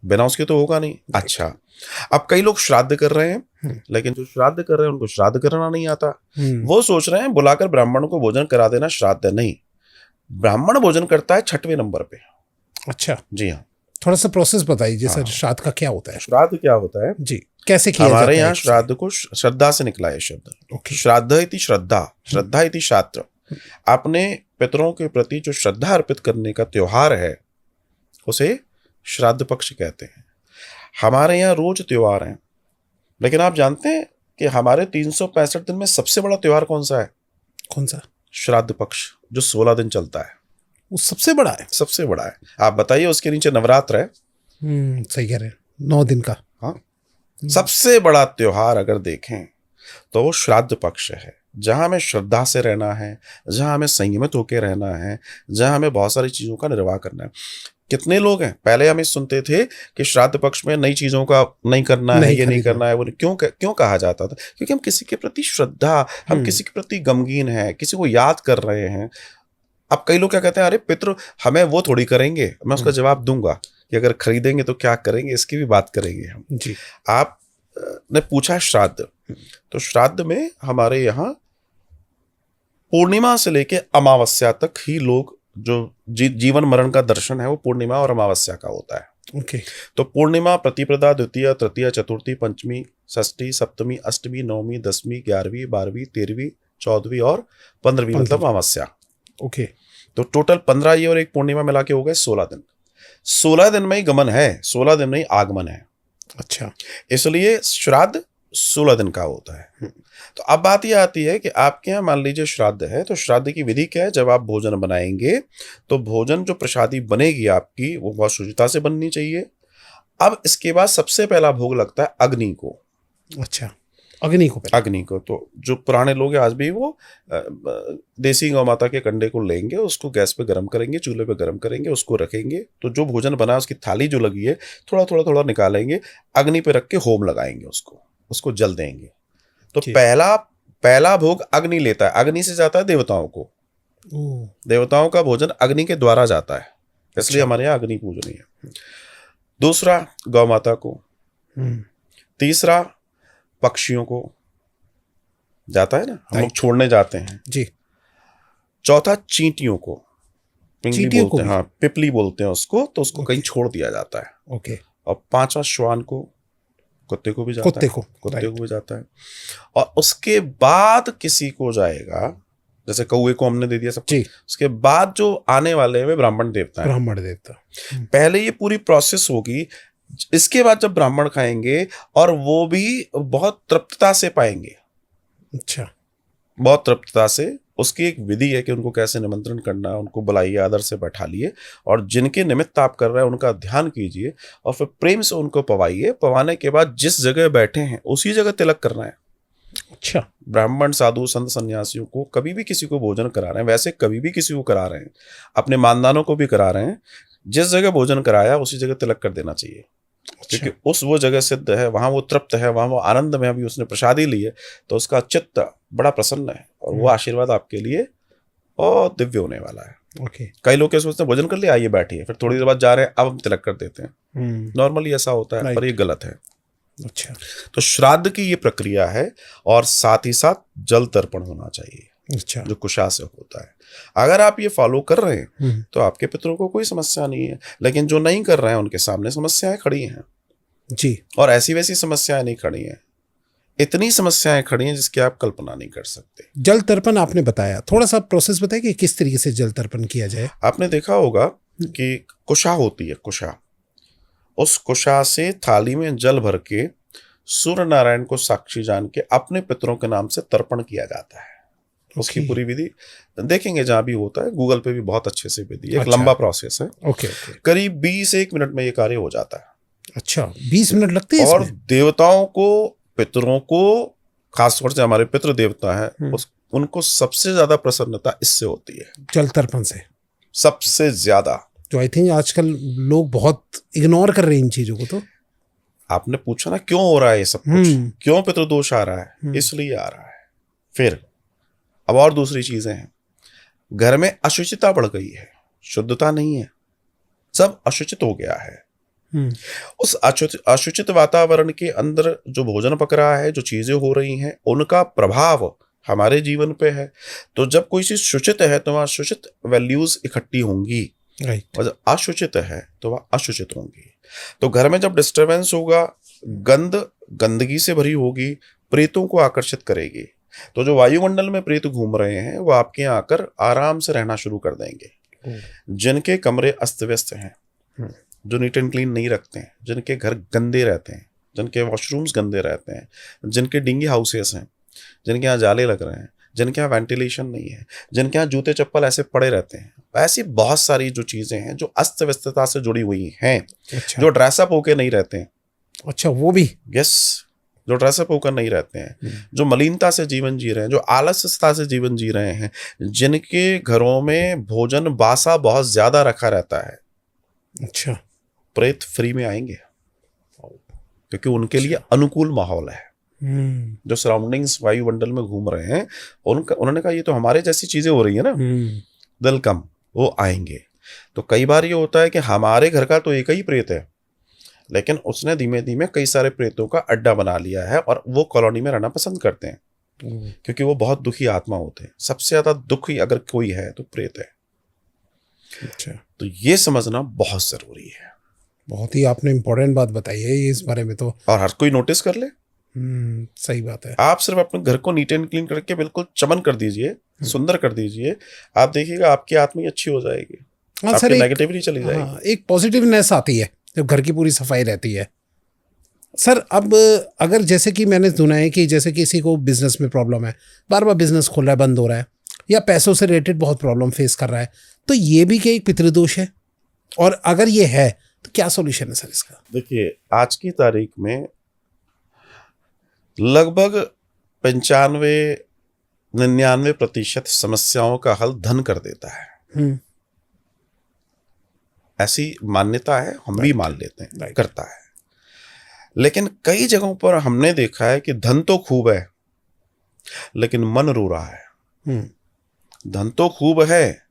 बिना उसके तो होगा नहीं। अच्छा, अब कई लोग श्राद्ध कर रहे हैं, लेकिन जो श्राद्ध कर रहे हैं उनको श्राद्ध करना नहीं आता। वो सोच रहे हैं बुलाकर ब्राह्मण को भोजन करा देना श्राद्ध है। नहीं, ब्राह्मण भोजन करता है 6वें नंबर पे। अच्छा, जी हाँ, थोड़ा सा प्रोसेस बताइए जैसे श्राद्ध का क्या होता है? श्राद्ध क्या होता है जी, कैसे किया जाता है? हमारे यहाँ श्राद्ध को श्रद्धा से निकला है शब्द। श्राद्ध इति श्रद्धा, श्रद्धा इति शास्त्र। अपने पितरों के प्रति जो श्रद्धा अर्पित करने का त्योहार है उसे श्राद्ध पक्ष कहते हैं। हमारे यहाँ रोज त्योहार हैं, लेकिन आप जानते हैं कि हमारे 365 दिन में सबसे बड़ा त्योहार कौन सा है? कौन सा? श्राद्ध पक्ष, जो 16 दिन चलता है, वो सबसे बड़ा है। सबसे बड़ा है। आप बताइए, उसके नीचे नवरात्र है। सही कह रहे हैं, 9 दिन का। हाँ, सबसे बड़ा त्योहार अगर देखें तो वो श्राद्ध पक्ष है, जहां हमें श्रद्धा से रहना है, जहां हमें संयमित होकर रहना है, जहां हमें बहुत सारी चीजों का निर्वाह करना है। कितने लोग हैं, पहले हम सुनते थे कि श्राद्ध पक्ष में नई चीजों का नहीं करना है, ये नहीं करना है, वो क्यों कहा जाता था? क्योंकि हम किसी के प्रति श्रद्धा, हम किसी के प्रति गमगीन है, किसी को याद कर रहे हैं। अब कई लोग क्या कहते हैं, अरे पितृ हमें वो थोड़ी करेंगे। मैं उसका जवाब दूंगा कि अगर खरीदेंगे तो क्या करेंगे, इसकी भी बात करेंगे हम जी। आप ने पूछा श्राद्ध, तो श्राद्ध में हमारे यहाँ पूर्णिमा से लेके अमावस्या तक ही लोग जो जीवन मरण का दर्शन है वो पूर्णिमा और अमावस्या का होता है। ओके। तो पूर्णिमा, प्रतिपदा, द्वितीय, तृतीय, चतुर्थी, पंचमी, षष्ठी, सप्तमी, अष्टमी, नवमी, 10वीं, 11वीं, 12वीं, 13वीं, 14वीं और 15वीं, मतलब अमावस्या। ओके। तो टोटल 15 ये और एक पूर्णिमा मिला के हो गए 16 दिन। 16 दिन में ही गमन है, 16 दिन में ही आगमन है। अच्छा, इसलिए श्राद्ध 16 दिन का होता है। तो अब बात यह आती है कि आपके यहाँ मान लीजिए श्राद्ध है, तो श्राद्ध की विधि क्या है? जब आप भोजन बनाएंगे तो भोजन जो प्रसादी बनेगी आपकी वो बहुत शुचिता से बननी चाहिए। अब इसके बाद सबसे पहला भोग लगता है अग्नि को। अच्छा, अग्नि को? अग्नि को तो जो पुराने लोग हैं आज भी वो देसी गौ माता के कंडे को लेंगे, उसको गैस पे गर्म करेंगे, चूल्हे पे गर्म करेंगे, उसको रखेंगे। तो जो भोजन बना उसकी थाली जो लगी है थोड़ा थोड़ा थोड़ा निकालेंगे, अग्नि पे रख के होम लगाएंगे, उसको जल देंगे। तो पहला भोग अग्नि लेता है, अग्नि से जाता है देवताओं को। देवताओं का भोजन अग्नि के द्वारा जाता है, इसलिए हमारे यहाँ अग्नि पूजनीय है। दूसरा गौ माता को, तीसरा पक्षियों को जाता है ना, हम लोग छोड़ने जाते हैं जी। चौथा चींटियों को, चींटियों बोलते हैं, हाँ पिपली बोलते हैं उसको, तो उसको कहीं छोड़ दिया जाता है। ओके। और पांचवा श्वान को, कुत्ते को भी जाता है, कुत्ते को भी जाता है। और उसके बाद किसी को जाएगा, जैसे कौवे को हमने दे दिया सबको, उसके बाद जो आने वाले हैं वे ब्राह्मण देवता हैं। ब्राह्मण देवता। पहले ये पूरी प्रोसेस होगी, इसके बाद जब ब्राह्मण खाएंगे और वो भी बहुत तृप्तता से पाएंगे। अच्छा, बहुत तृप्तता से उसकी एक विधि है कि उनको कैसे निमंत्रण करना है, उनको बुलाइए, आदर से बैठालिए और जिनके निमित्त आप कर रहे हैं उनका ध्यान कीजिए और फिर प्रेम से उनको पवाइए। पवाने के बाद जिस जगह बैठे हैं उसी जगह तिलक करना है। अच्छा, ब्राह्मण, साधु, संत, सन्यासियों को कभी भी किसी को भोजन करा रहे हैं, वैसे कभी भी किसी को करा रहे हैं, अपने मानदानों को भी करा रहे हैं, जिस जगह भोजन कराया उसी जगह तिलक कर देना चाहिए। क्योंकि उस वो जगह सिद्ध है, वहां वो तृप्त है, वहां वो आनंद में, अभी उसने प्रसादी ली है तो उसका चित्त बड़ा प्रसन्न है और वो आशीर्वाद आपके लिए और दिव्य होने वाला है। ओके। कई लोग क्या सोचते हैं, भोजन कर लिया, आइए बैठिए, फिर थोड़ी देर बाद जा रहे हैं, अब हम तिलक कर देते हैं। नॉर्मली ऐसा होता है, पर ये गलत है। अच्छा, तो श्राद्ध की ये प्रक्रिया है और साथ ही साथ जल तर्पण होना चाहिए, अच्छा, जो कुशा से होता है। अगर आप ये फॉलो कर रहे हैं तो आपके पितरों को कोई समस्या नहीं है, लेकिन जो नहीं कर रहे हैं उनके सामने समस्याएं खड़ी हैं जी। और ऐसी वैसी समस्याएं नहीं खड़ी हैं, इतनी समस्याएं खड़ी हैं जिसकी आप कल्पना नहीं कर सकते। जल तर्पण आपने बताया, थोड़ा सा प्रोसेस बताइए कि किस तरीके से जल तर्पण किया जाए। आपने देखा होगा कि कुशा होती है, कुशा, उस कुशा से थाली में जल भर के सूर्य नारायण को साक्षी जान के अपने पितरों के नाम से तर्पण किया जाता है। उसकी पूरी विधि देखेंगे, जहां भी होता है, गूगल पे भी बहुत अच्छे से विधि, एक लंबा प्रोसेस है। ओके, करीब 20-1 मिनट में ये कार्य हो जाता है। अच्छा, 20 मिनट लगते हैं और इसमें? देवताओं को, पितरों को, खासतौर से हमारे पितृ देवता है, उनको सबसे ज्यादा प्रसन्नता इससे होती है, जल तर्पण से सबसे ज्यादा। तो आई थिंक आजकल लोग बहुत इग्नोर कर रहे हैं इन चीजों को। तो आपने पूछा ना क्यों हो रहा है ये सब कुछ, क्यों पितृदोष आ रहा है, इसलिए आ रहा है। फिर अब और दूसरी चीजें हैं, घर में अशुचिता बढ़ गई है, शुद्धता नहीं है, सब अशुचित हो गया है। उस अशुचित वातावरण के अंदर जो भोजन पक रहा है, जो चीजें हो रही हैं, उनका प्रभाव हमारे जीवन पे है। तो जब कोई चीज शुचित है तो वहां शुचित वैल्यूज इकट्ठी होंगी, और जब अशुचित है तो वह अशुचित होंगी। तो घर में जब डिस्टरबेंस होगा, गंदगी से भरी होगी, प्रेतों को आकर्षित करेगी। तो जो वायुमंडल में प्रेत घूम रहे हैं वो आपके यहाँ आकर आराम से रहना शुरू कर देंगे। जिनके कमरे अस्त व्यस्त हैं, जो नीट एंड क्लीन नहीं रखते हैं, जिनके घर गंदे रहते हैं, जिनके वॉशरूम्स गंदे रहते हैं, जिनके डिंगी हाउसेस हैं, जिनके यहाँ जाले लग रहे हैं, जिनके यहाँ वेंटिलेशन नहीं है, जिनके यहाँ जूते चप्पल ऐसे पड़े रहते हैं, ऐसी बहुत सारी जो चीजें हैं जो अस्त व्यस्तता से जुड़ी हुई हैं। अच्छा। जो ड्रेसअप होकर नहीं रहते हैं, अच्छा, वो भी, यस, जो ड्रेसअप होकर नहीं रहते हैं, जो मलिनता से जीवन जी रहे हैं, जो आलस्यता से जीवन जी रहे हैं, जिनके घरों में भोजन बासा बहुत ज्यादा रखा रहता है, अच्छा, प्रेत फ्री में आएंगे, क्योंकि उनके लिए अनुकूल माहौल है। जो सराउंडिंग्स वायुमंडल में घूम रहे हैं, उन्होंने कहा ये तो हमारे जैसी चीजें हो रही है ना, वेलकम, वो आएंगे। तो कई बार ये होता है कि हमारे घर का तो एक ही प्रेत है, लेकिन उसने धीमे धीमे कई सारे प्रेतों का अड्डा बना लिया है और वो कॉलोनी में रहना पसंद करते हैं, क्योंकि वो बहुत दुखी आत्मा होते हैं। सबसे ज्यादा दुखी अगर कोई है तो प्रेत है। अच्छा, तो ये समझना बहुत जरूरी है। बहुत ही आपने इंपॉर्टेंट बात बताई है ये, इस बारे में तो, और हर कोई नोटिस कर ले। सही बात है। आप सिर्फ अपने घर को नीट एंड क्लीन करके बिल्कुल चमन कर दीजिए, सुंदर कर दीजिए, आप देखिएगा आपकी आत्मा ही अच्छी हो जाएगी, आपकी नेगेटिविटी चली जाएगी। एक पॉजिटिवनेस आती है जब घर की पूरी सफाई रहती है। सर, अब अगर जैसे कि मैंने सुना है कि जैसे किसी को बिजनेस में प्रॉब्लम है, बार बार बिजनेस खोल रहा है, बंद हो रहा है, या पैसों से रिलेटेड बहुत प्रॉब्लम फेस कर रहा है, तो ये भी क्या एक पितृदोष है? और अगर ये है तो क्या सॉल्यूशन है सर इसका? देखिए, आज की तारीख में लगभग 95-99% समस्याओं का हल धन कर देता है। ऐसी मान्यता है, हम भी मान लेते हैं, करता है। लेकिन कई जगहों पर हमने देखा है कि धन तो खूब है लेकिन मन रो रहा है। धन तो खूब है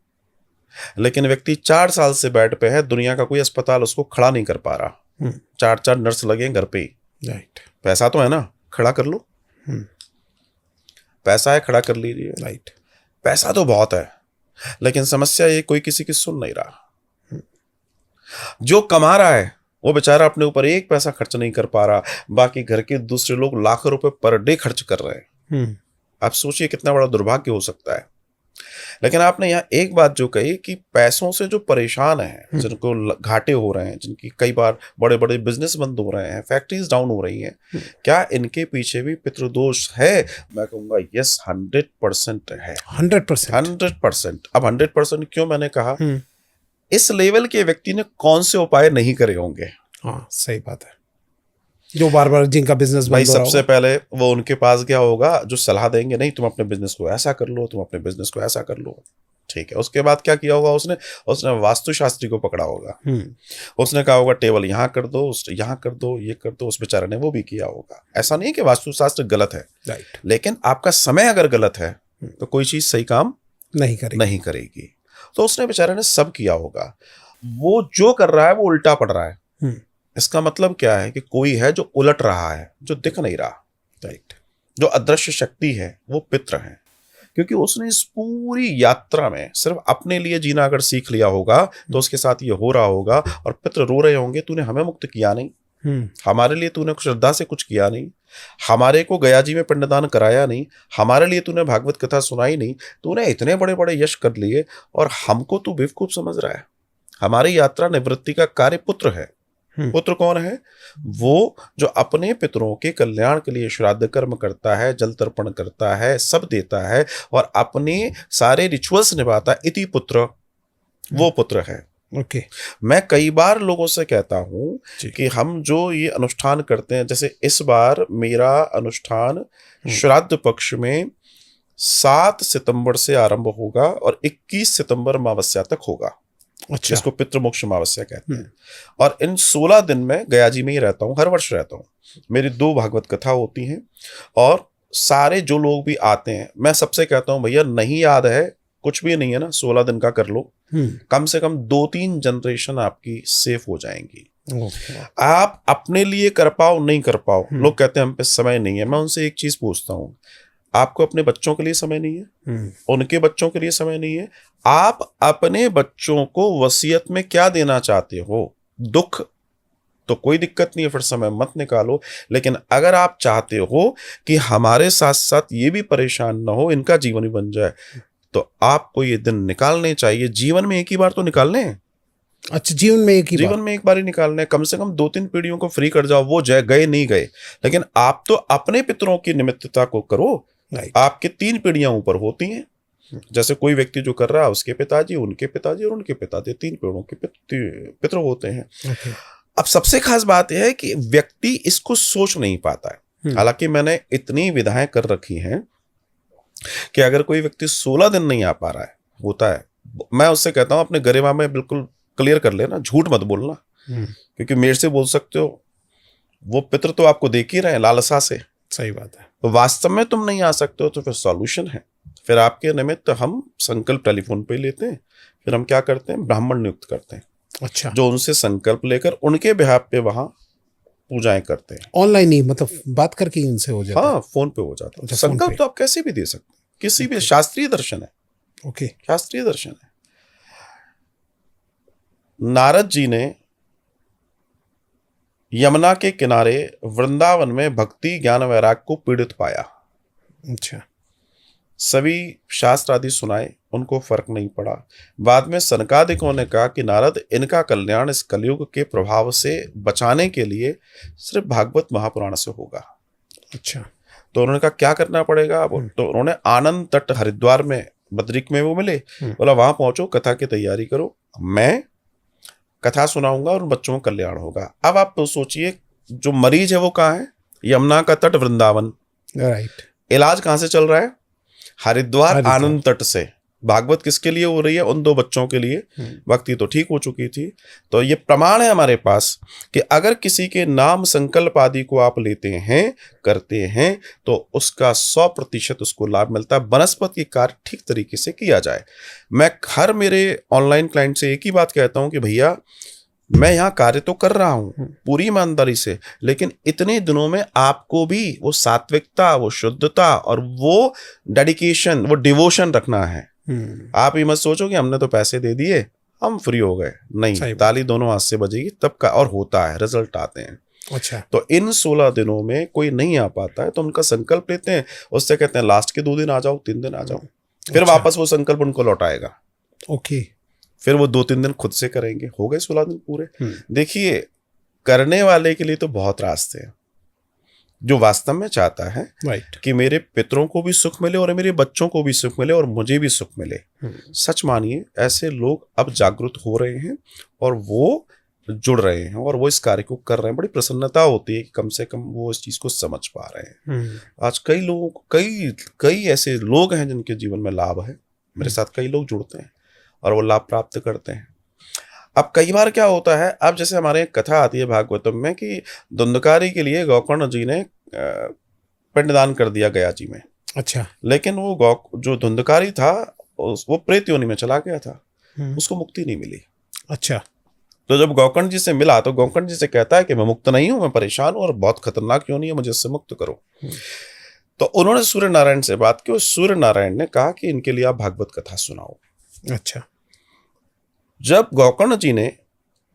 लेकिन व्यक्ति 4 साल से बेड पे है, दुनिया का कोई अस्पताल उसको खड़ा नहीं कर पा रहा। 4 नर्स लगे घर पे ही। राइट। पैसा तो है ना, खड़ा कर लो। पैसा है, खड़ा कर लीजिए। राइट। पैसा तो बहुत है, लेकिन समस्या ये कोई किसी की सुन नहीं रहा। जो कमा रहा है वो बेचारा अपने ऊपर 1 पैसा खर्च नहीं कर पा रहा, बाकी घर के दूसरे लोग लाखों रुपए पर डे खर्च कर रहे हैं। आप सोचिए कितना बड़ा दुर्भाग्य हो सकता है। लेकिन आपने यहाँ एक बात जो कही कि पैसों से जो परेशान हैं, जिनको घाटे हो रहे हैं, जिनकी कई बार बड़े बड़े बिजनेस बंद हो रहे हैं, फैक्ट्रीज डाउन हो रही हैं, क्या इनके पीछे भी पितृदोष है? मैं कहूँगा यस, 100% है। 100%। अब 100% क्यों मैंने कहा? इस लेवल के व्यक्ति ने कौन से उपाय नहीं करे होंगे? हाँ, सही बात है। जो बार बार जिनका बिजनेस भाई सबसे पहले वो उनके पास क्या होगा, जो सलाह देंगे, नहीं तुम अपने बिजनेस को ऐसा कर लो, तुम अपने बिजनेस को ऐसा कर लो, ठीक है। उसके बाद क्या किया होगा उसने वास्तुशास्त्री को पकड़ा होगा, उसने कहा होगा टेबल यहाँ कर दो, यहाँ कर दो, ये कर दो। उस बेचारे ने वो भी किया होगा। ऐसा नहीं कि वास्तुशास्त्र गलत है, राइट, लेकिन आपका समय अगर गलत है तो कोई चीज सही काम नहीं करेगी। तो उसने बेचारे ने सब किया होगा। वो जो कर रहा है वो उल्टा पड़ रहा है। इसका मतलब क्या है कि कोई है जो उलट रहा है, जो दिख नहीं रहा, राइट। जो अदृश्य शक्ति है वो पितृ है, क्योंकि उसने इस पूरी यात्रा में सिर्फ अपने लिए जीना अगर सीख लिया होगा तो उसके साथ ये हो रहा होगा। और पितृ रो रहे होंगे, तूने हमें मुक्त किया नहीं, हमारे लिए तूने श्रद्धा से कुछ किया नहीं, हमारे को गया जी में पिंडदान कराया नहीं, हमारे लिए तूने भागवत कथा सुनाई नहीं, तूने इतने बड़े बड़े यश कर लिए और हमको तू बेवकूफ समझ रहा है। हमारी यात्रा निवृत्ति का कार्य पुत्र है। पुत्र कौन है? वो जो अपने पितरों के कल्याण के लिए श्राद्ध कर्म करता है, जल तर्पण करता है, सब देता है और अपने सारे रिचुअल्स निभाता है। इति पुत्र, वो पुत्र है। ओके। मैं कई बार लोगों से कहता हूं कि हम जो ये अनुष्ठान करते हैं, जैसे इस बार मेरा अनुष्ठान श्राद्ध पक्ष में 7 सितंबर से आरंभ होगा और 21 सितंबर अमावस्या तक होगा। अच्छा। इसको पितृमोक्ष अमावस्या कहते हैं। और इन 16 दिन में गया जी में ही रहता हूँ, हर वर्ष रहता हूँ। मेरी 2 भागवत कथा होती हैं और सारे जो लोग भी आते हैं, मैं सबसे कहता हूँ भैया नहीं याद है, कुछ भी नहीं है ना, 16 दिन का कर लो, कम से कम 2-3 जनरेशन आपकी सेफ हो जाएंगी। आप अपने लिए कर पाओ नहीं कर पाओ, लोग कहते हैं हम पे समय नहीं है। मैं उनसे एक चीज पूछता हूँ, आपको अपने बच्चों के लिए समय नहीं है? उनके बच्चों के लिए समय नहीं है? आप अपने बच्चों को वसीयत में क्या देना चाहते हो? दुख? तो कोई दिक्कत नहीं है, फिर समय मत निकालो। लेकिन अगर आप चाहते हो कि हमारे साथ साथ ये भी परेशान ना हो, इनका जीवन भी बन जाए, तो आपको ये दिन निकालने चाहिए। जीवन में एक ही बार तो निकालने हैं। अच्छा, जीवन में एक बार ही निकालने, कम से कम 2-3 पीढ़ियों को फ्री कर जाओ। वो गए नहीं गए, लेकिन आप तो अपने पितरों की निमित्तता को करो। आपके 3 पीढ़ियां ऊपर होती हैं। जैसे कोई व्यक्ति जो कर रहा है, उसके पिताजी, उनके पिताजी और उनके पिताजी, 3 पीढ़ों के पितर होते हैं। अब सबसे खास बात यह है कि व्यक्ति इसको सोच नहीं पाता है। हालांकि मैंने इतनी विधाएं कर रखी हैं कि अगर कोई व्यक्ति 16 दिन नहीं आ पा रहा है, होता है, मैं उससे कहता हूं अपने गरिमा में बिल्कुल क्लियर कर लेना, झूठ मत बोलना, क्योंकि मेरे से बोल सकते हो, वो पितर तो आपको देख ही रहे हैं लालसा से। सही बात है। तो वास्तव में तुम नहीं आ सकते हो तो फिर सॉल्यूशन है। फिर आपके निमित्त हम संकल्प टेलीफोन पे लेते हैं, फिर हम क्या करते हैं, ब्राह्मण नियुक्त करते हैं। अच्छा। जो उनसे संकल्प लेकर उनके बिहाफ पे वहां पूजाएं करते हैं। ऑनलाइन ही, मतलब बात करके उनसे हो जाता है? हाँ, फोन पे हो जाता है। संकल्प तो आप कैसे भी दे सकते हैं, किसी भी, शास्त्रीय दर्शन है। ओके, शास्त्रीय दर्शन है। नारद जी ने यमुना के किनारे वृंदावन में भक्ति ज्ञान वैराग को पीड़ित पाया। अच्छा। सभी शास्त्र आदि सुनाए, उनको फर्क नहीं पड़ा। बाद में सनकादिकों ने कहा कि नारद, इनका कल्याण इस कलयुग के प्रभाव से बचाने के लिए सिर्फ भागवत महापुराण से होगा। अच्छा। तो उन्होंने कहा क्या करना पड़ेगा? तो उन्होंने आनंद तट हरिद्वार में, बद्रिक में वो मिले, बोला वहां पहुंचो, कथा की तैयारी करो, मैं कथा सुनाऊंगा और बच्चों का कल्याण होगा। अब आप तो सोचिए, जो मरीज है वो कहाँ है? यमुना का तट, वृंदावन, राइट। इलाज कहाँ से चल रहा है? हरिद्वार आनंद तट से। भागवत किसके लिए हो रही है? उन 2 बच्चों के लिए। भक्ति तो ठीक हो चुकी थी। तो ये प्रमाण है हमारे पास कि अगर किसी के नाम संकल्प आदि को आप लेते हैं, करते हैं, तो उसका 100% उसको लाभ मिलता है। वनस्पति कार्य ठीक तरीके से किया जाए। मैं हर मेरे ऑनलाइन क्लाइंट से एक ही बात कहता हूं कि भैया, मैं यहाँ कार्य तो कर रहा हूँ पूरी ईमानदारी से, लेकिन इतने दिनों में आपको भी वो सात्विकता, वो शुद्धता और वो डेडिकेशन, वो डिवोशन रखना है। आप ये मत सोचो कि हमने तो पैसे दे दिए, हम फ्री हो गए। नहीं, ताली दोनों हाथ से बजेगी तब का, और होता है, रिजल्ट आते हैं। अच्छा। तो इन 16 दिनों में कोई नहीं आ पाता है तो उनका संकल्प लेते हैं, उससे कहते हैं लास्ट के 2 दिन आ जाओ, 3 दिन आ जाओ। फिर अच्छा। वापस वो संकल्प उनको लौटाएगा, ओके। फिर वो 2-3 दिन खुद से करेंगे, हो गए 16 दिन पूरे। हम्म। देखिए, करने वाले के लिए तो बहुत रास्ते हैं। जो वास्तव में चाहता है राइट। कि मेरे पितरों को भी सुख मिले और मेरे बच्चों को भी सुख मिले और मुझे भी सुख मिले, सच मानिए ऐसे लोग अब जागरूक हो रहे हैं और वो जुड़ रहे हैं और वो इस कार्य को कर रहे हैं। बड़ी प्रसन्नता होती है कि कम से कम वो इस चीज को समझ पा रहे हैं। आज कई लोगों को कई ऐसे लोग हैं जिनके जीवन में लाभ है। मेरे साथ कई लोग जुड़ते हैं और वो लाभ प्राप्त करते हैं। अब कई बार क्या होता है, अब जैसे हमारे एक कथा आती है भागवतम में कि धुंधकारी के लिए गोकर्ण जी ने पिंडदान कर दिया गया जी में। अच्छा। लेकिन वो जो धुंधकारी था वो प्रेत योनि में चला गया था, उसको मुक्ति नहीं मिली। अच्छा। तो जब गोकर्ण जी से मिला तो गोकर्ण जी से कहता है कि मैं मुक्त नहीं हूं, मैं परेशान हूं और बहुत खतरनाक योनि है, मुझे इससे मुक्त करो। तो उन्होंने सूर्य नारायण से बात की और सूर्य नारायण ने कहा कि इनके लिए आप भागवत कथा सुनाओ। अच्छा। जब गोकर्ण जी ने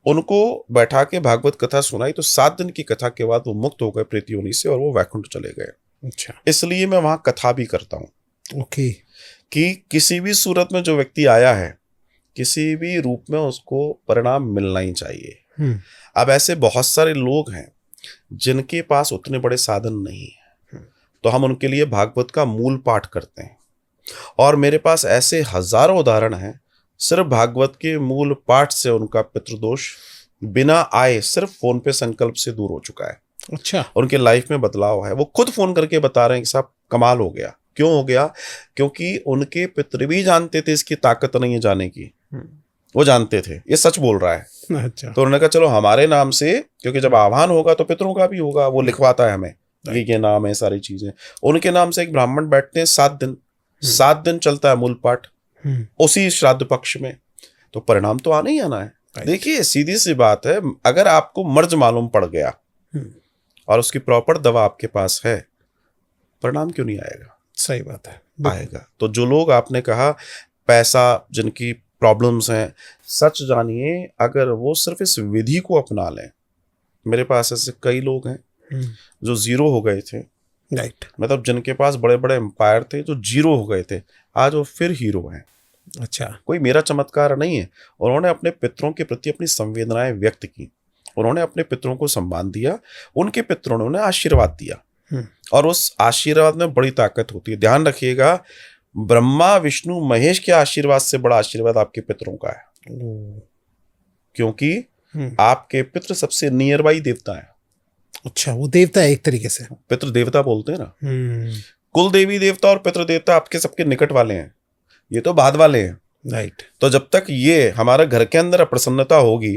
उनको बैठा के भागवत कथा सुनाई तो 7 दिन की कथा के बाद वो मुक्त हो गए प्रेत योनि से और वो वैकुंठ चले गए। अच्छा। इसलिए मैं वहां कथा भी करता हूं ओके। कि किसी भी सूरत में जो व्यक्ति आया है, किसी भी रूप में उसको परिणाम मिलना ही चाहिए। अब ऐसे बहुत सारे लोग हैं जिनके पास उतने बड़े साधन नहीं है, तो हम उनके लिए भागवत का मूल पाठ करते हैं और मेरे पास ऐसे हजारों उदाहरण हैं, सिर्फ भागवत के मूल पाठ से उनका पितृदोष बिना आए सिर्फ फोन पे संकल्प से दूर हो चुका है। अच्छा। उनके लाइफ में बदलाव है। वो खुद फोन करके बता रहे हैं कि साहब कमाल हो गया। क्यों हो गया? क्योंकि उनके पितृ भी जानते थे इसकी ताकत नहीं है जाने की, वो जानते थे, ये सच बोल रहा है। अच्छा। तो उन्होंने कहा चलो हमारे नाम से, क्योंकि जब आह्वान होगा तो पितरों का भी होगा, वो लिखवाता है हमें ये नाम है, सारी चीजें उनके नाम से। एक ब्राह्मण बैठते हैं 7 दिन चलता है मूल पाठ उसी श्राद्ध पक्ष में, तो परिणाम तो आना ही आना है। देखिए सीधी सी बात है, अगर आपको मर्ज मालूम पड़ गया और उसकी प्रॉपर दवा आपके पास है, परिणाम क्यों नहीं आएगा? सही बात है, आएगा। तो जो लोग आपने कहा पैसा जिनकी प्रॉब्लम्स हैं, सच जानिए अगर वो सिर्फ इस विधि को अपना लें, मेरे पास ऐसे कई लोग हैं जो जीरो हो गए थे। राइट। मतलब जिनके पास बड़े बड़े एम्पायर थे जो जीरो हो गए थे, आज वो फिर हीरो हैं। अच्छा। कोई मेरा चमत्कार नहीं है। उन्होंने अपने पितरों के प्रति अपनी संवेदनाएं व्यक्त की, उन्होंने अपने पितरों को सम्मान दिया, उनके पितरों ने उन्हें आशीर्वाद दिया और उस आशीर्वाद में बड़ी ताकत होती है। ध्यान रखिएगा, ब्रह्मा विष्णु महेश के आशीर्वाद से बड़ा आशीर्वाद आपके पितरों का है, क्योंकि आपके पितृ सबसे नियर बाई देवता है। अच्छा, वो देवता है एक तरीके से, पितृ देवता बोलते हैं ना। कुल देवी देवता और पितृ देवता आपके सबके निकट वाले हैं, ये तो बाद वाले हैं। राइट। तो जब तक ये हमारे घर के अंदर अप्रसन्नता होगी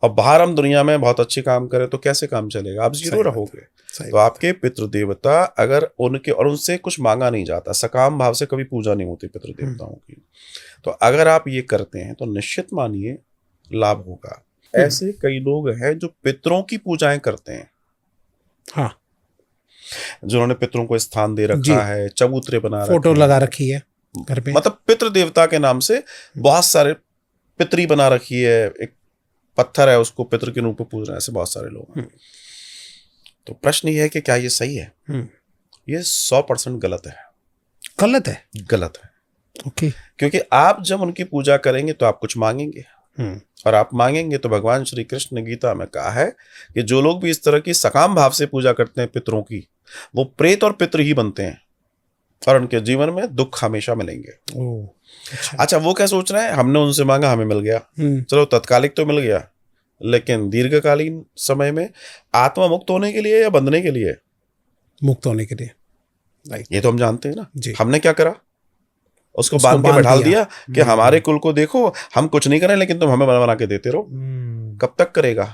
और बाहर हम दुनिया में बहुत अच्छे काम करें तो कैसे काम चलेगा? आप जीरो रहोगे। तो आपके पितृ देवता अगर उनके, और उनसे कुछ मांगा नहीं जाता, सकाम भाव से कभी पूजा नहीं होती पितृ देवताओं की, तो अगर आप ये करते हैं तो निश्चित मानिए लाभ होगा। ऐसे कई लोग हैं जो पितरों की पूजाएं करते हैं। हाँ, जिन्होंने पितरों को स्थान दे रखा है, चबूतरे बना रखे, फोटो लगा रखी है घर पे, मतलब पितृ देवता के नाम से बहुत सारे पितरी बना रखी है, एक पत्थर है उसको पितृ के रूप में पूज रहे हैं, ऐसे बहुत सारे लोग हैं। तो प्रश्न ये है कि क्या ये सही है? ये 100% गलत है। गलत है? गलत है। ओके। क्योंकि आप जब उनकी पूजा करेंगे तो आप कुछ मांगेंगे, और आप मांगेंगे तो भगवान श्री कृष्ण ने गीता में कहा है कि जो लोग भी इस तरह की सकाम भाव से पूजा करते हैं पितरों की, वो प्रेत और पितृ ही बनते हैं और उनके जीवन में दुख हमेशा मिलेंगे। अच्छा, वो क्या सोच रहे हैं, हमने उनसे मांगा हमें मिल गया, चलो तत्कालिक तो मिल गया, लेकिन दीर्घकालीन समय में आत्मा मुक्त होने के लिए या बंधने के लिए? मुक्त होने के लिए। ये तो हम जानते हैं ना। हमने क्या करा, उसको बांध के बैठा दिया कि हमारे कुल को देखो, हम कुछ नहीं करें लेकिन तुम हमें बना के देते रहो। कब तक करेगा?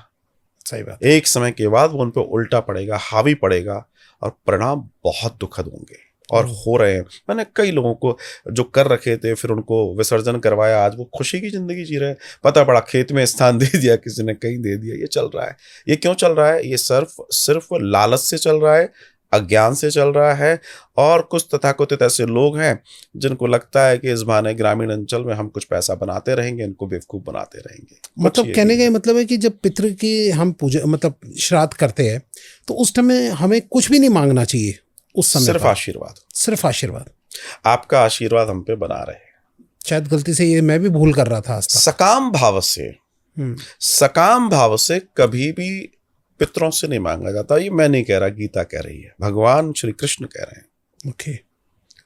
सही बात। एक समय के बाद वो उन पर उल्टा पड़ेगा, हावी पड़ेगा और परिणाम बहुत दुखद होंगे और हो रहे हैं। मैंने कई लोगों को जो कर रखे थे फिर उनको विसर्जन करवाया, आज वो खुशी की जिंदगी जी रहे हैं। पता पड़ा खेत में स्थान दे दिया, किसी ने कहीं दे दिया। ये चल रहा है। ये क्यों चल रहा है? ये सिर्फ लालच से चल रहा है, अज्ञान से चल रहा है। और कुछ तथाकथित ऐसे लोग हैं जिनको लगता है कि इस बहाने ग्रामीण अंचल में हम कुछ पैसा बनाते रहेंगे, इनको बेवकूफ बनाते रहेंगे। मतलब कहने का मतलब है कि जब पितृ की हम पूजा मतलब श्राद्ध करते हैं तो उस समय हमें कुछ भी नहीं मांगना चाहिए, उस समय सिर्फ आशीर्वाद, सिर्फ आशीर्वाद। आपका आशीर्वाद हम पे बना रहे। शायद गलती से ये मैं भी भूल कर रहा था आज तक। सकाम भाव से, सकाम भाव से कभी भी पितरों से नहीं मांगा जाता। ये मैं नहीं कह रहा, गीता कह रही है, भगवान श्री कृष्ण कह रहे हैं। ओके।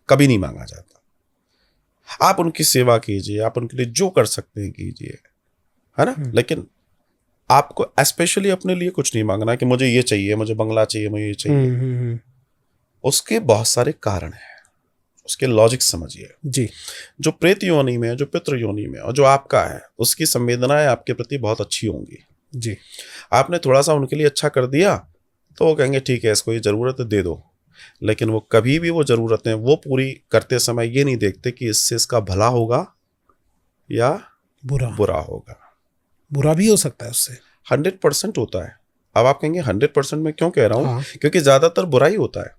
कभी नहीं मांगा जाता। आप उनकी सेवा कीजिए, आप उनके लिए जो कर सकते हैं कीजिए, है ना। लेकिन आपको स्पेशली अपने लिए कुछ नहीं मांगना कि मुझे ये चाहिए, मुझे बंगला चाहिए, मुझे ये चाहिए। उसके बहुत सारे कारण हैं, उसके लॉजिक समझिए जी। जो प्रेत योनि में है, जो पितृ योनि में और जो आपका है, उसकी संवेदनाएं आपके प्रति बहुत अच्छी होंगी जी। आपने थोड़ा सा उनके लिए अच्छा कर दिया तो वो कहेंगे ठीक है, इसको ये जरूरत है, दे दो। लेकिन वो कभी भी वो जरूरतें वो पूरी करते समय ये नहीं देखते कि इससे इसका भला होगा या बुरा होगा। बुरा भी हो सकता है उससे। 100% होता है। अब आप कहेंगे 100% में क्यों कह रहा हूं? हाँ। क्योंकि ज्यादातर बुरा ही होता है।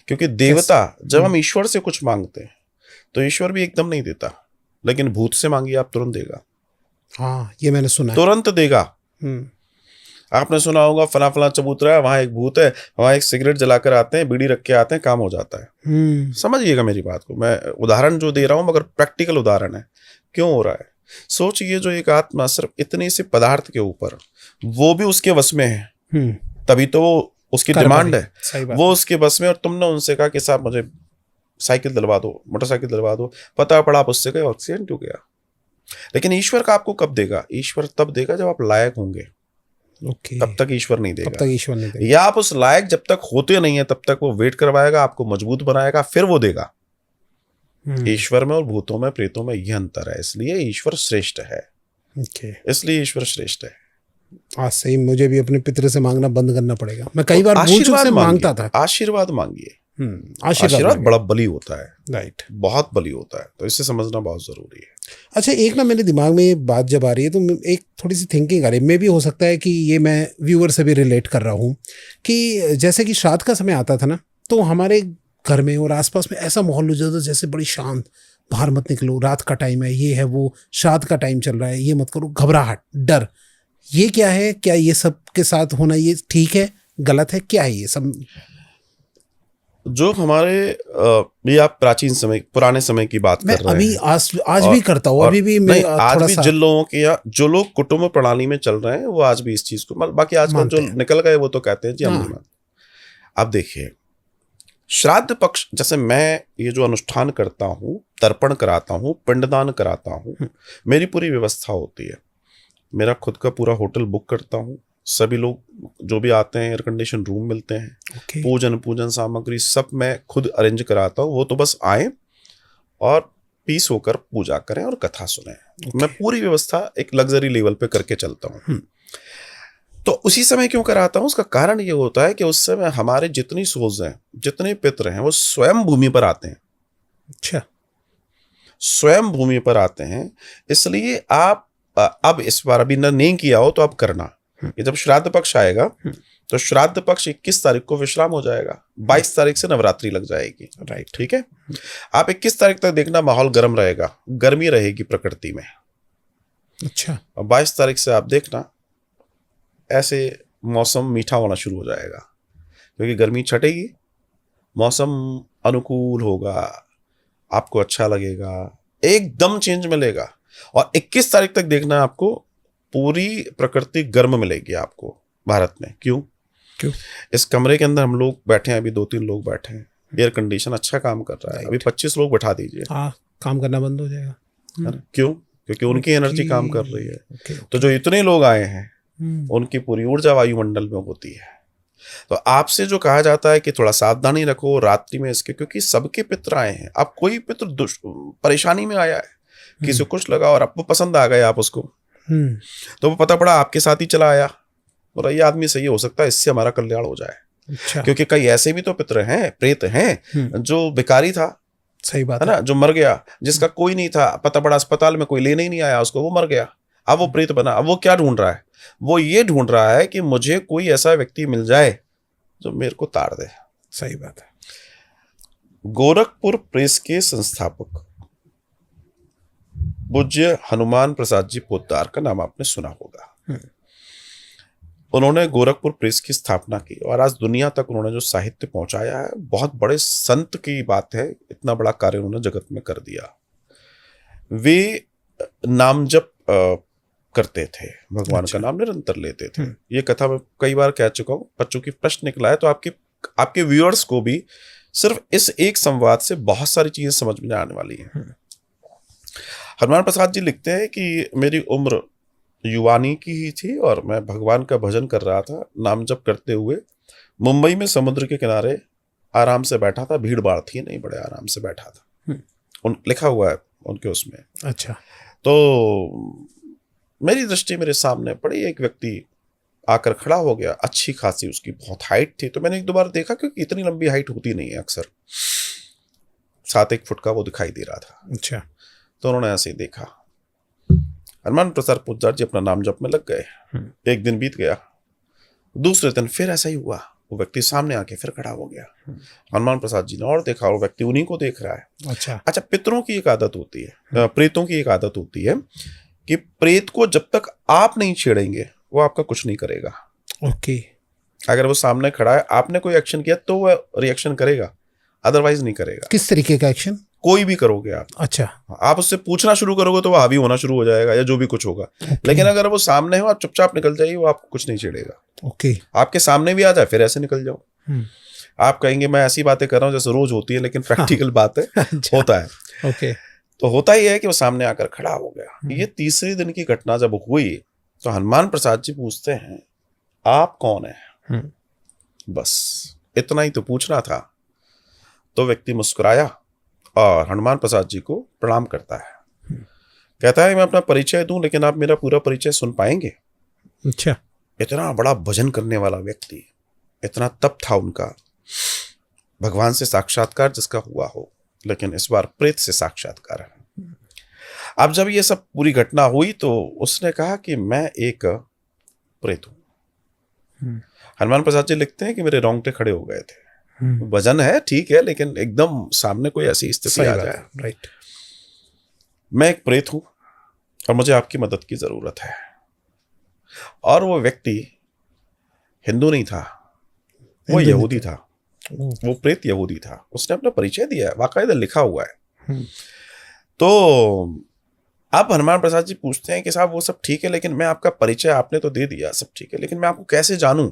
क्योंकि देवता जब हम ईश्वर से कुछ मांगते हैं तो ईश्वर भी एकदम नहीं देता, लेकिन भूत से मांगिए आप तुरंत देगा। हाँ, ये मैंने सुना है। तुरंत देगा। आपने सुना होगा फला फला चबूतरा है, वहां एक भूत है, वहां एक सिगरेट जलाकर आते हैं, बीड़ी रख के आते हैं, काम हो जाता है। समझिएगा मेरी बात को, मैं उदाहरण जो दे रहा हूं मगर प्रैक्टिकल उदाहरण है। क्यों हो रहा है? सोचिए, जो एक आत्मा सिर्फ इतने से पदार्थ के ऊपर, वो भी उसके वश में है, तभी तो वो उसकी डिमांड है, वो उसके बस में। और तुमने उनसे कहा कि साहब मुझे साइकिल दिलवा दो, मोटरसाइकिल दिलवा दो, पता पड़ा आप उससे गए, एक्सीडेंट हो गया। लेकिन ईश्वर का आपको कब देगा? ईश्वर तब देगा जब आप लायक होंगे। तब तक ईश्वर नहीं देगा। या आप उस लायक जब तक होते नहीं है तब तक वो वेट करवाएगा, आपको मजबूत बनाएगा, फिर वो देगा। ईश्वर में और भूतों में, प्रेतों में यह अंतर है। इसलिए ईश्वर श्रेष्ठ है। इसलिए ईश्वर श्रेष्ठ है। आज से ही मुझे भी अपने पितृ से मांगना बंद करना पड़ेगा। मैं कई बार से मांगता था। आशीर्वाद मांगिए। आशीर्वाद बड़ा बली होता है। राइट, बहुत बली होता है, तो इसे समझना बहुत जरूरी है। अच्छा, एक ना मेरे दिमाग में ये बात जब आ रही है तो एक थोड़ी सी थिंकिंग आ रही है। मे भी हो सकता है कि ये मैं व्यूअर से भी रिलेट कर रहा हूँ कि जैसे कि श्राद्ध का समय आता था ना, तो हमारे घर में और आसपास में ऐसा माहौल हो जाता था जैसे बड़ी शांत, बाहर मत निकलो, रात का टाइम है, ये है वो, श्राद्ध का टाइम चल रहा है, ये मत करो, घबराहट, डर। ये क्या है? क्या ये सब के साथ होना ये ठीक है, गलत है, क्या है ये सब? जो हमारे ये आप प्राचीन समय, पुराने समय की बात कर रहे हैं। आज भी करता हूँ, अभी भी मैं आज भी जिन लोगों के या जो लोग कुटुंब प्रणाली में चल रहे हैं वो आज भी इस चीज को, बाकी आजकल जो निकल गए वो तो कहते हैं जी हम नहीं मानते। अब देखिए, श्राद्ध पक्ष, जैसे मैं ये जो अनुष्ठान करता हूँ, तर्पण कराता हूँ, पिंडदान कराता हूँ, मेरी पूरी व्यवस्था होती है। मेरा खुद का पूरा होटल बुक करता हूँ, सभी लोग जो भी आते हैं एयर कंडीशन रूम मिलते हैं, पूजन सामग्री सब मैं खुद अरेंज कराता हूँ। वो तो बस आए और पीस होकर पूजा करें और कथा सुने। मैं पूरी व्यवस्था एक लग्जरी लेवल पे करके चलता हूँ। तो उसी समय क्यों कराता हूँ? उसका कारण ये होता है कि उस समय हमारे जितनी सोल्स हैं, जितने पितृ हैं, वो स्वयं भूमि पर आते हैं। अच्छा, स्वयं भूमि पर आते हैं। इसलिए आप अब इस बार अभी नहीं किया हो तो आप करना। ये जब श्राद्ध पक्ष आएगा तो श्राद्ध पक्ष 21 तारीख को विश्राम हो जाएगा, 22 तारीख से नवरात्रि लग जाएगी। राइट, ठीक है। आप 21 तारीख तक देखना, माहौल गर्म रहेगा, गर्मी रहेगी प्रकृति में। अच्छा, और 22 तारीख से आप देखना ऐसे मौसम मीठा होना शुरू हो जाएगा, क्योंकि गर्मी छटेगी, मौसम अनुकूल होगा, आपको अच्छा लगेगा, एकदम चेंज मिलेगा। और 21 तारीख तक देखना आपको पूरी प्रकृति गर्म मिलेगी आपको भारत में। क्यों? इस कमरे के अंदर हम लोग बैठे हैं, अभी 2-3 लोग बैठे हैं, एयर कंडीशन अच्छा काम कर रहा है। अभी 25 लोग बैठा दीजिए, काम करना बंद हो जाएगा। क्यों? क्योंकि उनकी एनर्जी काम कर रही है। तो जो इतने लोग आए हैं उनकी पूरी ऊर्जा वायुमंडल में होती है। तो आपसे जो कहा जाता है कि थोड़ा सावधानी रखो रात्रि में इसके, क्योंकि सबके पितृ आए हैं। अब कोई पितृ परेशानी में आया है, किसी को कुछ लगा और आपको पसंद आ गया, आप उसको, तो वो पता पड़ा आपके साथ ही चला आया, और ये आदमी सही हो सकता है, इससे हमारा कल्याण हो जाए। अच्छा। क्योंकि कई ऐसे भी तो पितृ हैं, प्रेत हैं, जो भिखारी था, सही बात है ना, जो मर गया, जिसका कोई नहीं था, पता पड़ा अस्पताल में कोई लेने ही नहीं आया उसको, वो मर गया, अब वो प्रेत बना। अब वो क्या ढूंढ रहा है? वो ये ढूंढ रहा है कि मुझे कोई ऐसा व्यक्ति मिल जाए जो मेरे को ताड़ दे। सही बात है। गोरखपुर प्रेस के संस्थापक पूज्य हनुमान प्रसाद जी पोद्दार का नाम आपने सुना होगा। उन्होंने गोरखपुर प्रेस की स्थापना की और आज दुनिया तक उन्होंने जो साहित्य पहुंचाया है, बहुत बड़े संत की बात है, इतना बड़ा कार्य उन्होंने जगत में कर दिया। वे नाम जप करते थे, भगवान का नाम निरंतर लेते थे। ये कथा मैं कई बार कह चुका हूँ, बच्चों की प्रश्न निकला है तो आपके व्यूअर्स को भी सिर्फ इस एक संवाद से बहुत सारी चीजें समझ में आने वाली हैं। हनुमान प्रसाद जी लिखते हैं कि मेरी उम्र युवानी की ही थी और मैं भगवान का भजन कर रहा था, नाम जप करते हुए मुंबई में समुद्र के किनारे आराम से बैठा था। भीड़ भाड़ थी नहीं, बड़े आराम से बैठा था। लिखा हुआ है उनके उसमें। अच्छा। तो मेरी दृष्टि मेरे सामने पड़ी, एक व्यक्ति आकर खड़ा हो गया। अच्छी खासी उसकी बहुत हाइट थी, तो मैंने एक दो बार देखा, क्योंकि इतनी लंबी हाइट होती नहीं है अक्सर। 7-1 फुट का वो दिखाई दे रहा था। अच्छा। तो उन्होंने ऐसे ही देखा। हनुमान प्रसाद पूज्यार जी अपना नाम जप में लग गए। एक दिन बीत गया, दूसरे दिन फिर ऐसा ही हुआ। वो व्यक्ति सामने आके फिर खड़ा हो गया। हनुमान प्रसाद जी ने और देखा, वो व्यक्ति उन्हीं को देख रहा है। अच्छा, पितरों की एक आदत होती है, प्रेतों की एक आदत होती है कि प्रेत को जब तक आप नहीं छेड़ेंगे वो आपका कुछ नहीं करेगा। ओके। अगर वो सामने खड़ा है, आपने कोई एक्शन किया तो वो रिएक्शन करेगा, अदरवाइज नहीं करेगा। किस तरीके का एक्शन? कोई भी करोगे आप। अच्छा। आप उससे पूछना शुरू करोगे तो वो हावी होना शुरू हो जाएगा, या जो भी कुछ होगा। लेकिन अगर वो सामने हो, आप चुपचाप निकल जाइए, वो आपको कुछ नहीं छेड़ेगा। ओके। आपके सामने भी आ जाए फिर ऐसे निकल जाओ। आप कहेंगे मैं ऐसी बातें कर रहा हूँ जैसे रोज होती है, लेकिन प्रैक्टिकल बात है। अच्छा। होता है। ओके। तो होता ही है कि वो सामने आकर खड़ा हो गया। ये तीसरे दिन की घटना जब हुई तो हनुमान प्रसाद जी पूछते हैं, आप कौन है? बस इतना ही तो पूछना था। तो व्यक्ति मुस्कुराया और हनुमान प्रसाद जी को प्रणाम करता है। कहता है मैं अपना परिचय दूं, लेकिन आप मेरा पूरा परिचय सुन पाएंगे? अच्छा। इतना बड़ा भजन करने वाला व्यक्ति, इतना तप था उनका, भगवान से साक्षात्कार जिसका हुआ हो, लेकिन इस बार प्रेत से साक्षात्कार है। अब जब ये सब पूरी घटना हुई तो उसने कहा कि मैं एक प्रेत हूं। हनुमान प्रसाद जी लिखते हैं कि मेरे रोंगटे खड़े हो गए थे। वजन है, ठीक है, लेकिन एकदम सामने कोई ऐसी स्थिति आ जाए। राइट। मैं एक प्रेत हूं और मुझे आपकी मदद की जरूरत है। और वो व्यक्ति हिंदू नहीं था, वो यहूदी था। वो प्रेत यहूदी था। उसने अपना परिचय दिया है, वाकायदा लिखा हुआ है। तो अब हनुमान प्रसाद जी पूछते हैं कि साहब वो सब ठीक है, लेकिन मैं आपका परिचय आपने तो दे दिया, सब ठीक है, लेकिन मैं आपको कैसे जानूं?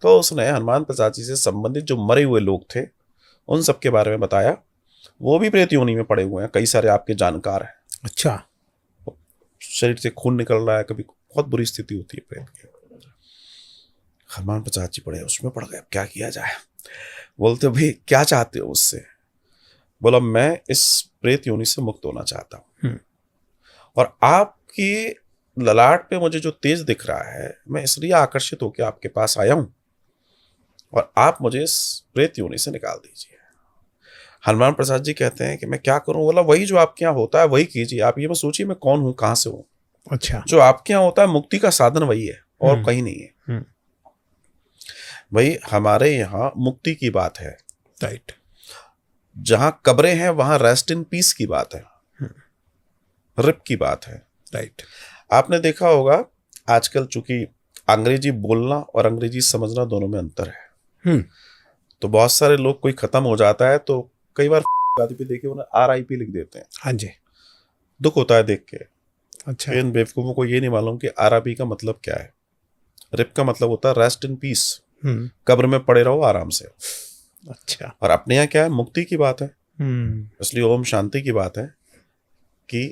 तो उसने हनुमान प्रसाद जी से संबंधित जो मरे हुए लोग थे उन सब के बारे में बताया। वो भी प्रेत योनि में पड़े हुए हैं, कई सारे आपके जानकार हैं। अच्छा। शरीर से खून निकल रहा है, कभी बहुत बुरी स्थिति होती है प्रेत की। हनुमान प्रसाद जी पड़े उसमें पड़ गए, क्या किया जाए? बोलते भाई क्या चाहते हो उससे? बोला मैं इस प्रेत योनि से मुक्त होना चाहता हूं, और आपकी ललाट पे मुझे जो तेज दिख रहा है, मैं इसलिए आकर्षित होकर आपके पास आया हूं, और आप मुझे इस प्रेत योनि से निकाल दीजिए। हनुमान प्रसाद जी कहते हैं कि मैं क्या करूं? बोला वही जो आपके यहाँ होता है वही कीजिए। आप ये मत सोचिए मैं कौन हूं, कहां से हूं। अच्छा। जो आपके यहाँ होता है मुक्ति का साधन वही है, और कहीं नहीं है। भाई हमारे यहाँ मुक्ति की बात है। राइट। जहां कब्रें हैं वहां रेस्ट इन पीस की बात है, रिप की बात है। राइट। आपने देखा होगा आजकल चूंकि अंग्रेजी बोलना और अंग्रेजी समझना दोनों में अंतर है, तो बहुत सारे लोग कोई खत्म हो जाता है तो कई बार पे देखे उन्हें RIP लिख देते हैं। हाँ जी। दुख होता है देख के। अच्छा। इन बेवकूफों को ये नहीं मालूम कि RIP का मतलब क्या है। रिप का मतलब होता है रेस्ट इन पीस, कब्र में पड़े रहो आराम से। अच्छा। और अपने यहाँ क्या है, मुक्ति की बात है, इसलिए ओम शांति की बात है कि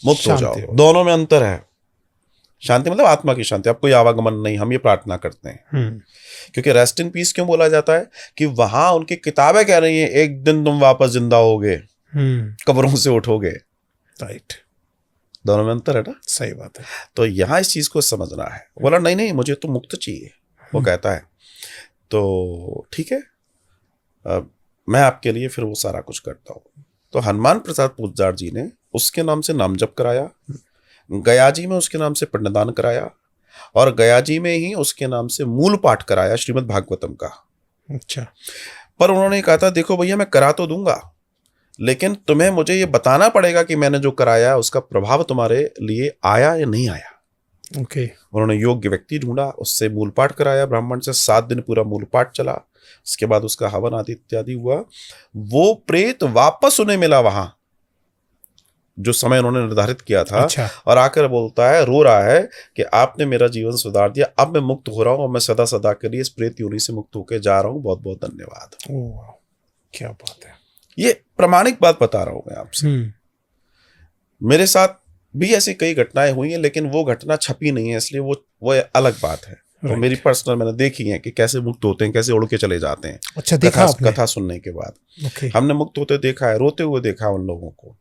मुक्त हो जाओ। दोनों में अंतर है। शांति मतलब आत्मा की शांति, अब कोई आवागमन नहीं, हम ये प्रार्थना करते हैं। क्योंकि रेस्ट इन पीस क्यों बोला जाता है? कि वहां उनकी किताबें कह रही हैं एक दिन तुम वापस जिंदा होगे, कब्रों से उठोगे। राइट। दोनों में अंतर है ना। सही बात है। तो यहाँ इस चीज को समझना है। बोला नहीं नहीं मुझे तो मुक्त चाहिए, वो कहता है। तो ठीक है, मैं आपके लिए फिर वो सारा कुछ करता हूँ। तो हनुमान प्रसाद पूज्यार जी ने उसके नाम से नाम जप कराया, गया जी में उसके नाम से पिंडदान कराया, और गया जी में ही उसके नाम से मूल पाठ कराया श्रीमद् भागवतम का। अच्छा। पर उन्होंने कहा था देखो भैया मैं करा तो दूंगा, लेकिन तुम्हें मुझे ये बताना पड़ेगा कि मैंने जो कराया उसका प्रभाव तुम्हारे लिए आया या नहीं आया। ओके। उन्होंने योग्य व्यक्ति ढूंढा, उससे मूल पाठ कराया ब्राह्मण से, 7 दिन पूरा मूल पाठ चला। उसके बाद उसका हवन आदि इत्यादि हुआ। वो प्रेत वापस उन्हें मिला वहां जो समय उन्होंने निर्धारित किया था। अच्छा। और आकर बोलता है, रो रहा है कि आपने मेरा जीवन सुधार दिया, अब मैं मुक्त हो रहा हूं और मैं सदा सदा के लिए इस प्रेत योनि से मुक्त होकर जा रहा हूं, बहुत बहुत धन्यवाद। ओह, क्या बात है। ये प्रामाणिक बात बता रहा हूं मैं आपसे। मेरे साथ भी ऐसी कई घटनाएं हुई हैं, लेकिन वो घटना छपी नहीं है, इसलिए वो अलग बात है। तो मेरी पर्सनल मैंने देखी है कि कैसे मुक्त होते हैं, कैसे उड़ के चले जाते हैं। अच्छा, देखा आपने? कथा सुनने के बाद ओके। हमने मुक्त होते देखा है, रोते हुए देखा उन लोगों को।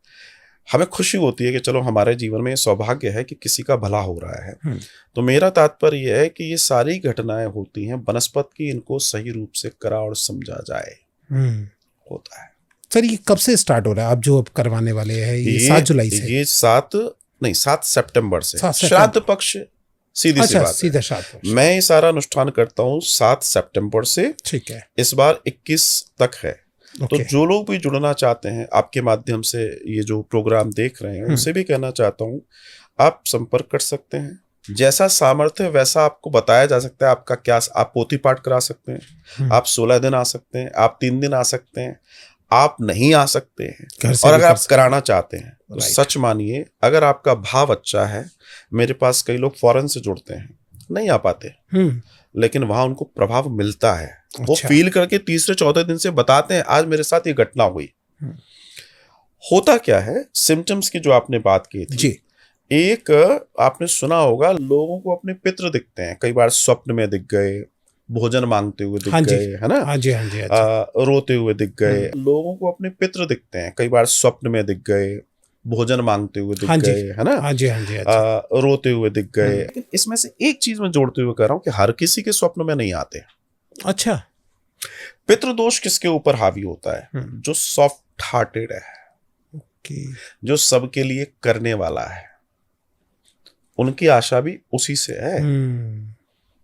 हमें खुशी होती है कि चलो हमारे जीवन में सौभाग्य है कि किसी का भला हो रहा है। तो मेरा तात्पर्य यह है कि ये सारी घटनाएं होती हैं बनस्पत की, इनको सही रूप से करा और समझा जाए होता है। सर, ये कब से स्टार्ट हो रहा है आप जो अब करवाने वाले हैं? ये 7 जुलाई से? ये 7 सितंबर से। श्राद्ध पक्ष सीधी सी बात सीधा श्राद्ध पक्ष। मैं ये सारा अनुष्ठान करता हूँ 7 सितंबर से। ठीक है। इस बार 21 तक है। तो जो लोग भी जुड़ना चाहते हैं आपके माध्यम से, ये जो प्रोग्राम देख रहे हैं, उनसे भी कहना चाहता हूँ आप संपर्क कर सकते हैं। जैसा सामर्थ्य वैसा आपको बताया जा सकता है। आपका क्या, आप पोथी पाठ करा सकते हैं, आप 16 दिन आ सकते हैं, आप 3 दिन आ सकते हैं, आप नहीं आ सकते हैं। और अगर आप कराना चाहते हैं तो सच मानिए, अगर आपका भाव अच्छा है, मेरे पास कई लोग फॉरेन से जुड़ते हैं, नहीं आ पाते, लेकिन वहां उनको प्रभाव मिलता है। वो फील करके तीसरे चौथे दिन से बताते हैं, आज मेरे साथ ये घटना हुई। होता क्या है, सिम्टम्स की जो आपने बात की थी जी। एक आपने सुना होगा, लोगों को अपने पितृ दिखते हैं, कई बार स्वप्न में दिख गए, भोजन मांगते हुए दिख गए, है ना? हाँ जी, हाँ जी, रोते हुए दिख गए। लोगों को अपने पितृ दिखते हैं, कई बार स्वप्न में दिख गए, भोजन मांगते हुए दिख गए, है ना? हाँ जी, हाँ जी, रोते हुए दिख गए। लेकिन इसमें से एक चीज मैं जोड़ते हुए कह रहा हूं कि हर किसी के स्वप्न में नहीं आते। अच्छा। पितृदोष किसके ऊपर हावी होता है? जो सॉफ्ट हार्टेड है, जो सबके लिए करने वाला है, उनकी आशा भी उसी से है।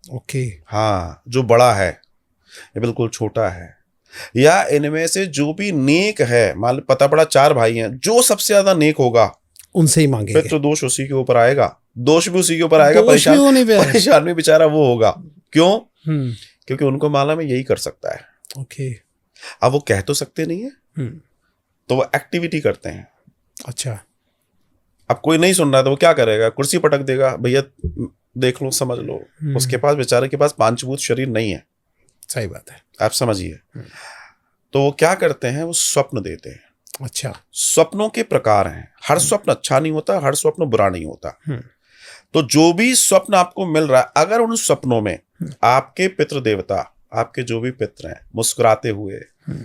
ओके। हाँ, जो बड़ा है ये बिल्कुल छोटा है, या इनमें से जो भी नेक है, मान लो पता पड़ा 4 भाई हैं, जो सबसे ज्यादा नेक होगा उनसे ही मांगेंगे। फिर तो दोष उसी के ऊपर आएगा, दोष भी उसी के ऊपर आएगा, परेशान भी बेचारा वो होगा। क्यों? क्योंकि उनको मालूम है यही कर सकता है। ओके। अब वो कह तो सकते नहीं है, तो वो एक्टिविटी करते हैं। अच्छा। अब कोई नहीं सुन रहा तो वो क्या करेगा? कुर्सी पटक देगा, भैया देख लो, समझ लो। उसके पास, बेचारे के पास पांचभूत शरीर नहीं है। सही बात है, आप समझिए। तो वो क्या करते हैं? वो स्वप्न देते हैं। अच्छा। स्वप्नों के प्रकार हैं, हर स्वप्न अच्छा नहीं होता, हर स्वप्न बुरा नहीं होता। तो जो भी स्वप्न आपको मिल रहा है, अगर उन स्वप्नों में आपके पितृ देवता, आपके जो भी पितृ हैं, मुस्कुराते हुए,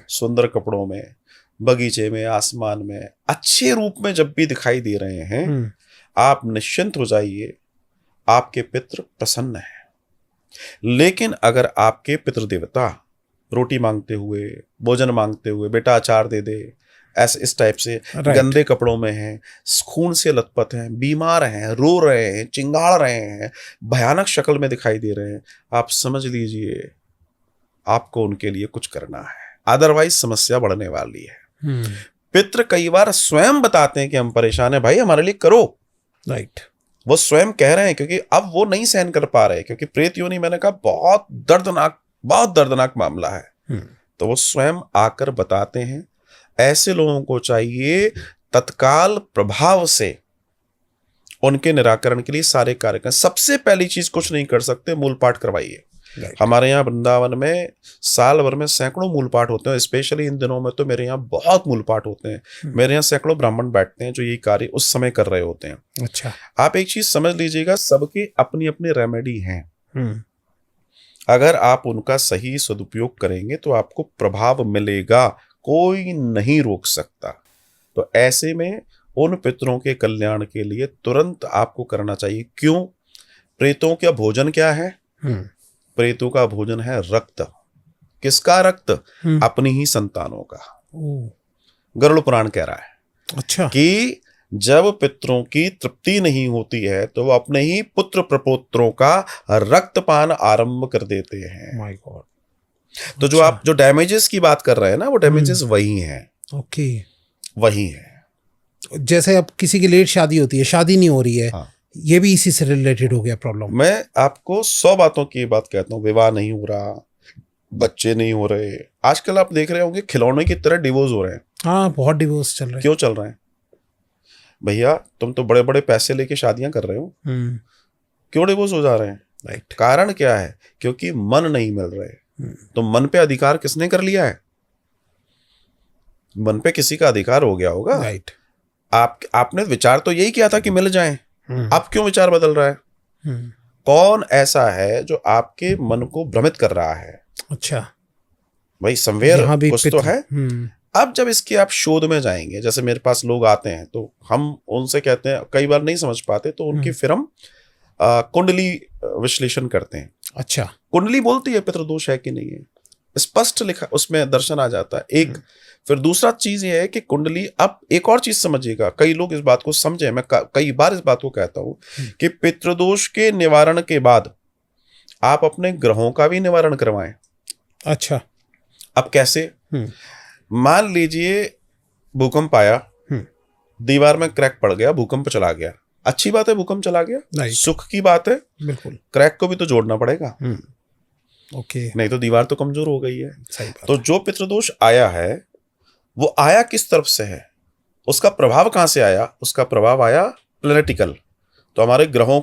सुंदर कपड़ों में, बगीचे में, आसमान में, अच्छे रूप में जब भी दिखाई दे रहे हैं, आप निश्चिंत हो जाइए, आपके पितृ प्रसन्न हैं। लेकिन अगर आपके पितृ देवता रोटी मांगते हुए, भोजन मांगते हुए, बेटा अचार दे दे, ऐसे इस टाइप से गंदे कपड़ों में हैं, खून से लथपथ हैं, बीमार हैं, रो रहे हैं, चिंगाड़ रहे हैं, भयानक शक्ल में दिखाई दे रहे हैं, आप समझ लीजिए आपको उनके लिए कुछ करना है, अदरवाइज समस्या बढ़ने वाली है। पितृ कई बार स्वयं बताते हैं कि हम परेशान हैं, भाई हमारे लिए करो। राइट। वो स्वयं कह रहे हैं, क्योंकि अब वो नहीं सहन कर पा रहे, क्योंकि प्रेत योनि, मैंने कहा, बहुत दर्दनाक मामला है। तो वो स्वयं आकर बताते हैं। ऐसे लोगों को चाहिए तत्काल प्रभाव से उनके निराकरण के लिए सारे कार्य करें। सबसे पहली चीज, कुछ नहीं कर सकते, मूल पाठ करवाइए। हमारे यहाँ वृंदावन में साल भर में सैकड़ों मूल पाठ होते हैं। स्पेशली इन दिनों में तो मेरे यहाँ बहुत मूल पाठ होते हैं। मेरे यहाँ सैकड़ों ब्राह्मण बैठते हैं जो यही कार्य उस समय कर रहे होते हैं। अच्छा। आप एक चीज समझ लीजिएगा, सबके अपनी अपनी रेमेडी हैं। अगर आप उनका सही सदुपयोग करेंगे तो आपको प्रभाव मिलेगा, कोई नहीं रोक सकता। तो ऐसे में उन पितरों के कल्याण के लिए तुरंत आपको करना चाहिए। क्यों? प्रेतों का भोजन क्या है? प्रेतों का भोजन है रक्त। किसका रक्त? अपनी ही संतानों का। गरुड़ पुराण कह रहा है। अच्छा। कि जब पितरों की तृप्ति नहीं होती है तो वो अपने ही पुत्र प्रपोत्रों का रक्तपान आरंभ कर देते हैं। My God. तो जो आप जो डैमेजेस की बात कर रहे हैं ना, वो डैमेजेस वही हैं। ओके, वही है। जैसे अब किसी की लेट शादी होती है, शादी नहीं हो रही है, ये भी इसी से रिलेटेड हो गया प्रॉब्लम। मैं आपको 100 बातों की बात कहता हूँ, विवाह नहीं हो रहा, बच्चे नहीं हो रहे, आजकल आप देख रहे होंगे खिलौने की तरह डिवोर्स हो रहे हैं। हाँ, बहुत डिवोर्स चल रहे हैं। क्यों चल रहे हैं भैया? तुम तो बड़े बड़े पैसे लेके शादियां कर रहे हो, क्यों डिवोर्स हो जा रहे हैं? राइट। कारण क्या है? क्योंकि मन नहीं मिल रहे। तो मन पे अधिकार किसने कर लिया है? मन पे किसी का अधिकार हो गया होगा। राइट। आपने विचार तो यही किया था कि मिल जाएं। अब क्यों विचार बदल रहा है? कौन ऐसा है जो आपके मन को भ्रमित कर रहा है? अच्छा, भाई समवेयर कुछ तो है। अब जब इसके आप शोध में जाएंगे, जैसे मेरे पास लोग आते हैं तो हम उनसे कहते हैं, कई बार नहीं समझ पाते तो उनकी फिर हम कुंडली विश्लेषण करते हैं। अच्छा। कुंडली बोलती है पितृदोष है कि नहीं है, स्पष्ट लिखा उसमें दर्शन आ जाता है। एक फिर दूसरा चीज ये है कि कुंडली, अब एक और चीज समझिएगा, कई लोग इस बात को समझे, मैं कई बार इस बात को कहता हूं कि पितृदोष के निवारण के बाद आप अपने ग्रहों का भी निवारण करवाएं। अच्छा। अब कैसे? मान लीजिए भूकंप आया, दीवार में क्रैक पड़ गया, भूकंप चला गया, अच्छी बात है, भूकंप चला गया, सुख की बात है। बिल्कुल। क्रैक को भी तो जोड़ना पड़ेगा। ओके। नहीं तो दीवार तो कमजोर हो गई है। सही बात। तो जो पितृदोष आया है वो आया किस तरफ से है, उसका प्रभाव कहां से आया? उसका प्रभाव आया प्लैनेटिकल। तो हमारे ग्रहों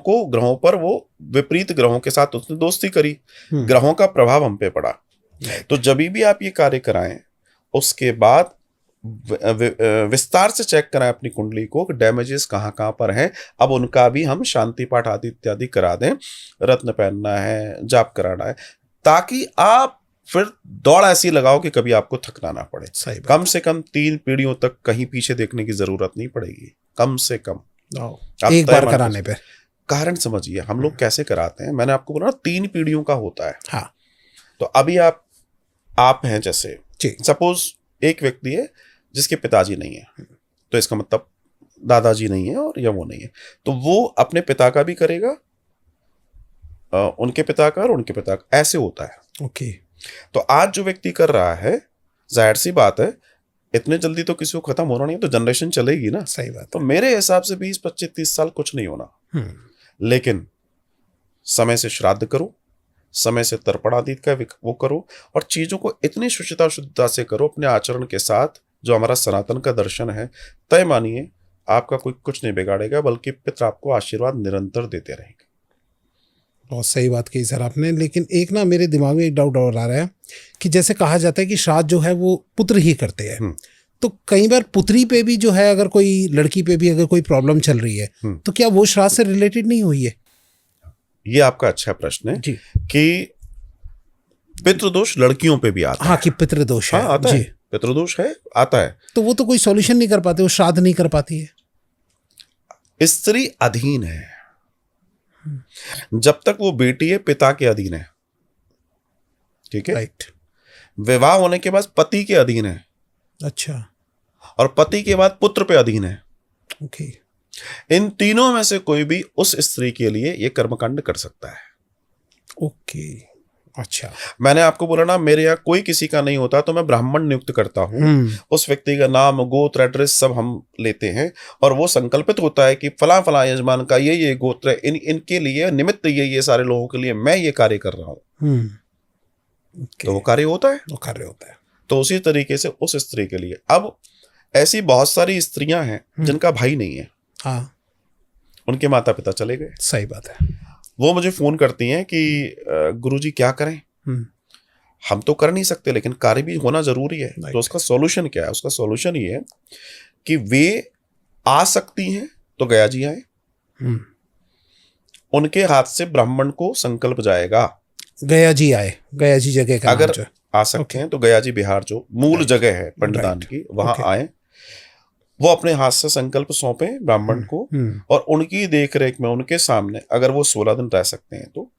पर वो विपरीत ग्रहों के साथ उसने दोस्ती करी, ग्रहों का प्रभाव हम पे पड़ा। तो जब भी आप ये कार्य कराएं, उसके बाद विस्तार से चेक कराएं अपनी कुंडली को, डैमेजेस कहाँ पर हैं। अब उनका भी हम शांति पाठ आदि इत्यादि करा दें, रत्न पहनना है, जाप कराना है, ताकि आप फिर दौड़ ऐसी लगाओ कि कभी आपको थकना ना पड़े। कम से कम 3 पीढ़ियों तक कहीं पीछे देखने की जरूरत नहीं पड़ेगी, कम से कम एक बार कराने पे। कारण समझिए हम लोग कैसे कराते हैं। मैंने आपको बोला 3 पीढ़ियों का होता है। हाँ। तो अभी आप हैं, जैसे सपोज एक व्यक्ति है जिसके पिताजी नहीं है, तो इसका मतलब दादाजी नहीं है और या वो नहीं है, तो वो अपने पिता का भी करेगा, उनके पिता का और उनके पिता का, ऐसे होता है। ओके। तो आज जो व्यक्ति कर रहा है, जाहिर सी बात है इतने जल्दी तो किसी को खत्म होना नहीं है, तो जनरेशन चलेगी ना। सही बात। तो मेरे हिसाब से 20, 25, 30 साल कुछ नहीं होना। लेकिन समय से श्राद्ध करो, समय से तर्पण आदि का वो करो, और चीजों को इतनी शुचिता शुद्धता से करो अपने आचरण के साथ, जो हमारा सनातन का दर्शन है। तय मानिए आपका कोई कुछ नहीं बिगाड़ेगा, बल्कि पितर आपको आशीर्वाद निरंतर देते रहेंगे। बहुत सही बात कही सर आपने। लेकिन एक ना मेरे दिमाग में एक डाउट और आ रहा है कि जैसे कहा जाता है कि श्राद्ध जो है वो पुत्र ही करते हैं, तो कई बार पुत्री पे भी जो है, अगर कोई लड़की पे भी अगर कोई प्रॉब्लम चल रही है, तो क्या वो श्राद्ध से रिलेटेड नहीं हुई है? ये आपका अच्छा प्रश्न है जी, कि पितृदोष लड़कियों पे भी आता है। हाँ, कि पितृदोष है। हाँ, आता है, पितृदोष है, आता है। तो वो तो कोई सॉल्यूशन नहीं कर पाते, वो श्राद्ध नहीं कर पाती है। स्त्री अधीन है, जब तक वो बेटी है पिता के अधीन है, ठीक है। राइट। विवाह होने के बाद पति के अधीन है। अच्छा। और पति के बाद पुत्र पे अधीन है। ओके। इन तीनों में से कोई भी उस स्त्री के लिए ये कर्मकांड कर सकता है। ओके। अच्छा। मैंने आपको बोला ना, मेरे यहाँ कोई किसी का नहीं होता, तो मैं ब्राह्मण नियुक्त करता हूँ। उस व्यक्ति का नाम, गोत्र, एड्रेस सब हम लेते हैं, और वो संकल्पित होता है कि फला फला यजमान का ये गोत्र है, इनके लिए निमित्त ये सारे लोगों के लिए मैं ये कार्य कर रहा हूँ। तो वो कार्य होता है। तो उसी तरीके से उस स्त्री के लिए, अब ऐसी बहुत सारी स्त्रियां हैं जिनका भाई नहीं है। हाँ। उनके माता पिता चले गए। सही बात है। वो मुझे फोन करती हैं कि गुरुजी क्या करें, हम तो कर नहीं सकते, लेकिन कार्य भी होना जरूरी है। तो उसका सॉल्यूशन क्या है? उसका सॉल्यूशन ये है कि वे आ सकती हैं तो गया जी आए, उनके हाथ से ब्राह्मण को संकल्प जाएगा, गया जी आए, गया जी जगह का अगर आ सकते हैं तो गया जी बिहार जो मूल जगह है पंडदान की, वहां आए, वो अपने हाथ से संकल्प सौंपे ब्राह्मण को, और उनकी देखरेख में उनके सामने, अगर वो 16 दिन रह सकते हैं तो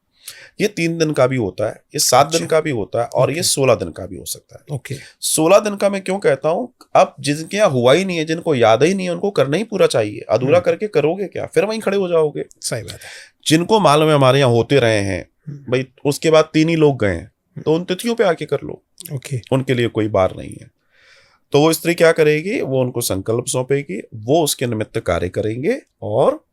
ये 3 दिन का भी होता है, ये 7 दिन का भी होता है, और ये 16 दिन का भी हो सकता है। ओके। 16 दिन का मैं क्यों कहता हूं? अब जिनके यहाँ हुआ ही नहीं है, जिनको याद ही नहीं है, उनको करना ही पूरा चाहिए। अधूरा करके करोगे क्या? फिर वहीं खड़े हो जाओगे। सही बात है। जिनको मालूम है हमारे यहाँ होते रहे हैं भाई, उसके बाद 3 ही लोग गए, तो उन तिथियों पे आके कर लो। ओके। उनके लिए कोई बार नहीं है। तो वो स्त्री क्या करेगी? वो उनको संकल्प सौंपेगी, वो उसके निमित्त कार्य करेंगे, और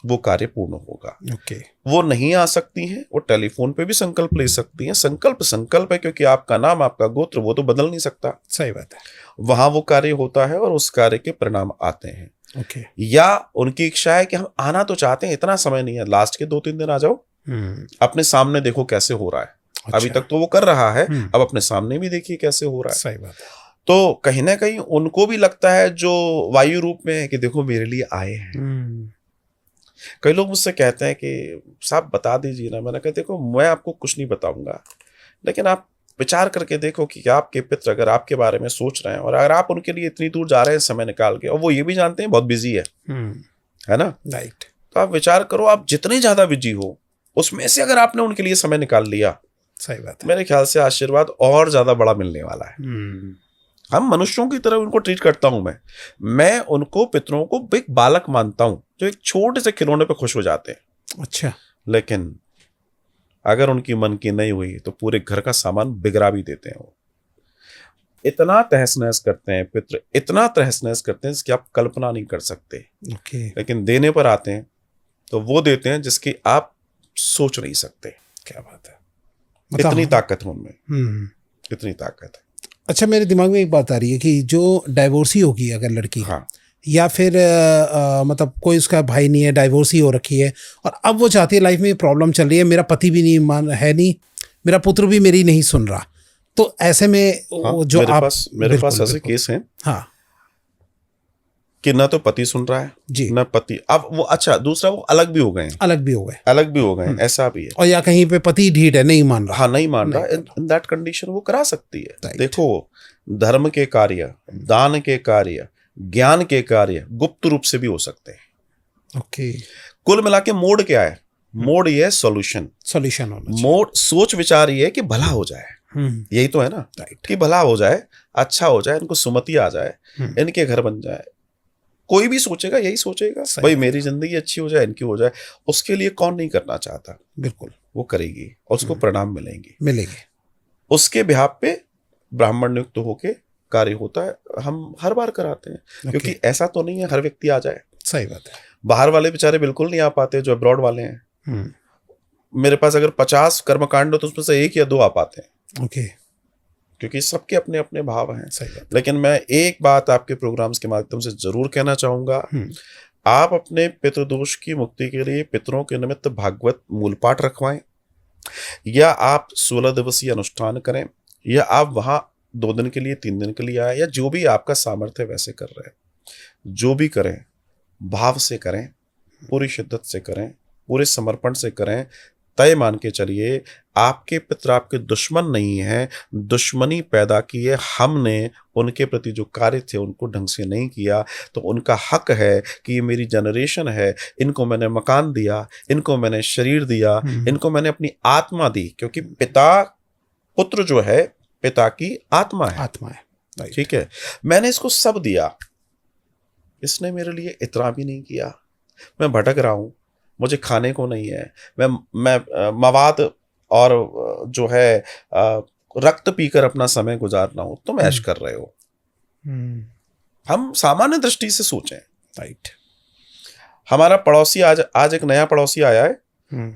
वो कार्य पूर्ण होगा। ओके। वो नहीं आ सकती हैं, वो टेलीफोन पे भी संकल्प ले सकती हैं। संकल्प संकल्प है, क्योंकि आपका नाम, आपका गोत्र वो तो बदल नहीं सकता। सही बात है। वहां वो कार्य होता है और उस कार्य के परिणाम आते हैं। ओके। या उनकी इच्छा है कि हम आना तो चाहते हैं, इतना समय नहीं है, लास्ट के 2-3 दिन आ जाओ, अपने सामने देखो कैसे हो रहा है। अच्छा। अभी तक तो वो कर रहा है, अब अपने सामने भी देखिए कैसे हो रहा है। सही बात है। तो कहीं ना कहीं उनको भी लगता है, जो वायु रूप में है, कि देखो मेरे लिए आए हैं। कई लोग मुझसे कहते हैं कि साहब बता दीजिए ना। मैंने कहा देखो मैं आपको कुछ नहीं बताऊंगा, लेकिन आप विचार करके देखो कि आपके पितर अगर आपके बारे में सोच रहे हैं, और अगर आप उनके लिए इतनी दूर जा रहे हैं समय निकाल के, और वो ये भी जानते हैं बहुत बिजी है ना, राइट। तो आप विचार करो, आप जितने ज्यादा बिजी हो उसमें से अगर आपने उनके लिए समय निकाल लिया, सही बात है। मेरे ख्याल से आशीर्वाद और ज्यादा बड़ा मिलने वाला है। हम मनुष्यों की तरह उनको ट्रीट करता हूं मैं उनको, पितरों को एक बालक मानता हूं, जो एक छोटे से खिलौने पे खुश हो जाते हैं। अच्छा। लेकिन अगर उनकी मन की नहीं हुई तो पूरे घर का सामान बिगड़ा भी देते हैं। वो इतना तहस नहस करते हैं पितर, इतना तहस नहस करते हैं जिसकी आप कल्पना नहीं कर सकते। ओके। लेकिन देने पर आते हैं तो वो देते हैं जिसकी आप सोच नहीं सकते। क्या बात है। इतनी ताकत है उनमें, इतनी ताकत है। अच्छा, मेरे दिमाग में एक बात आ रही है कि जो डाइवोर्सी होगी अगर लड़की, हाँ, या फिर मतलब कोई उसका भाई नहीं है, डाइवोर्सी हो रखी है, और अब वो चाहती है, लाइफ में प्रॉब्लम चल रही है, मेरा पति भी नहीं, मेरा पुत्र भी मेरी नहीं सुन रहा, तो ऐसे में हाँ, जो मेरे पास ऐसे केस हैं। हाँ, कि ना तो पति सुन रहा है जी, ना पति। अब वो, अच्छा, दूसरा वो अलग भी हो गए हैं, ऐसा भी है। और या कहीं पे पति ढीठ है, नहीं मान रहा। हाँ, नहीं मान रहा। इन दैट कंडीशन वो करा सकती है। देखो, धर्म के कार्य, दान के कार्य, ज्ञान के कार्य गुप्त रूप से भी हो सकते हैं। ओके। कुल मिला के मोड क्या है? मोड ये सोल्यूशन होना चाहिए। मोड, सोच विचार ये है कि भला हो जाए। यही तो है ना, कि भला हो जाए, अच्छा हो जाए, इनको सुमति आ जाए, इनके घर बन जाए। कोई भी सोचेगा, यही सोचेगा, भाई मेरी जिंदगी अच्छी हो जाए, इनकी हो जाए। उसके लिए कौन नहीं करना चाहता? बिल्कुल, वो करेगी और उसको परिणाम मिलेंगे। उसके बिहाफ पे ब्राह्मण नियुक्त होके कार्य होता है। हम हर बार कराते हैं, क्योंकि ऐसा तो नहीं है हर व्यक्ति आ जाए। सही बात है। बाहर वाले बेचारे बिल्कुल नहीं आ पाते, जो अब्रॉड वाले हैं। मेरे पास अगर 50 कर्मकांड हो तो उसमें से 1 या 2 आ पाते हैं। ओके। क्योंकि सबके अपने अपने भाव हैं। लेकिन मैं एक बात आपके प्रोग्राम्स के माध्यम से जरूर कहना चाहूंगा, आप अपने पितृदोष की मुक्ति के लिए पितरों के निमित्त भागवत मूल पाठ रखवाएं, या आप 16 दिवसीय अनुष्ठान करें, या आप वहां 2 दिन के लिए, 3 दिन के लिए आए, या जो भी आपका सामर्थ्य वैसे कर रहे हैं। जो भी करें भाव से करें, पूरी शिद्दत से करें, पूरे समर्पण से करें। तय मान के चलिए, आपके पितर आपके दुश्मन नहीं है, दुश्मनी पैदा की है हमने। उनके प्रति जो कार्य थे उनको ढंग से नहीं किया, तो उनका हक है कि ये मेरी जनरेशन है, इनको मैंने मकान दिया, इनको मैंने शरीर दिया, इनको मैंने अपनी आत्मा दी। क्योंकि पिता, पुत्र जो है पिता की आत्मा है। ठीक है, मैंने इसको सब दिया, इसने मेरे लिए इतना भी नहीं किया। मैं भटक रहा हूं, मुझे खाने को नहीं है, मैं मवाद और जो है रक्त पीकर अपना समय गुजार रहा हूं, तुम ऐश कर रहे हो। हम सामान्य दृष्टि से सोचें। राइट। हमारा पड़ोसी, आज एक नया पड़ोसी आया है,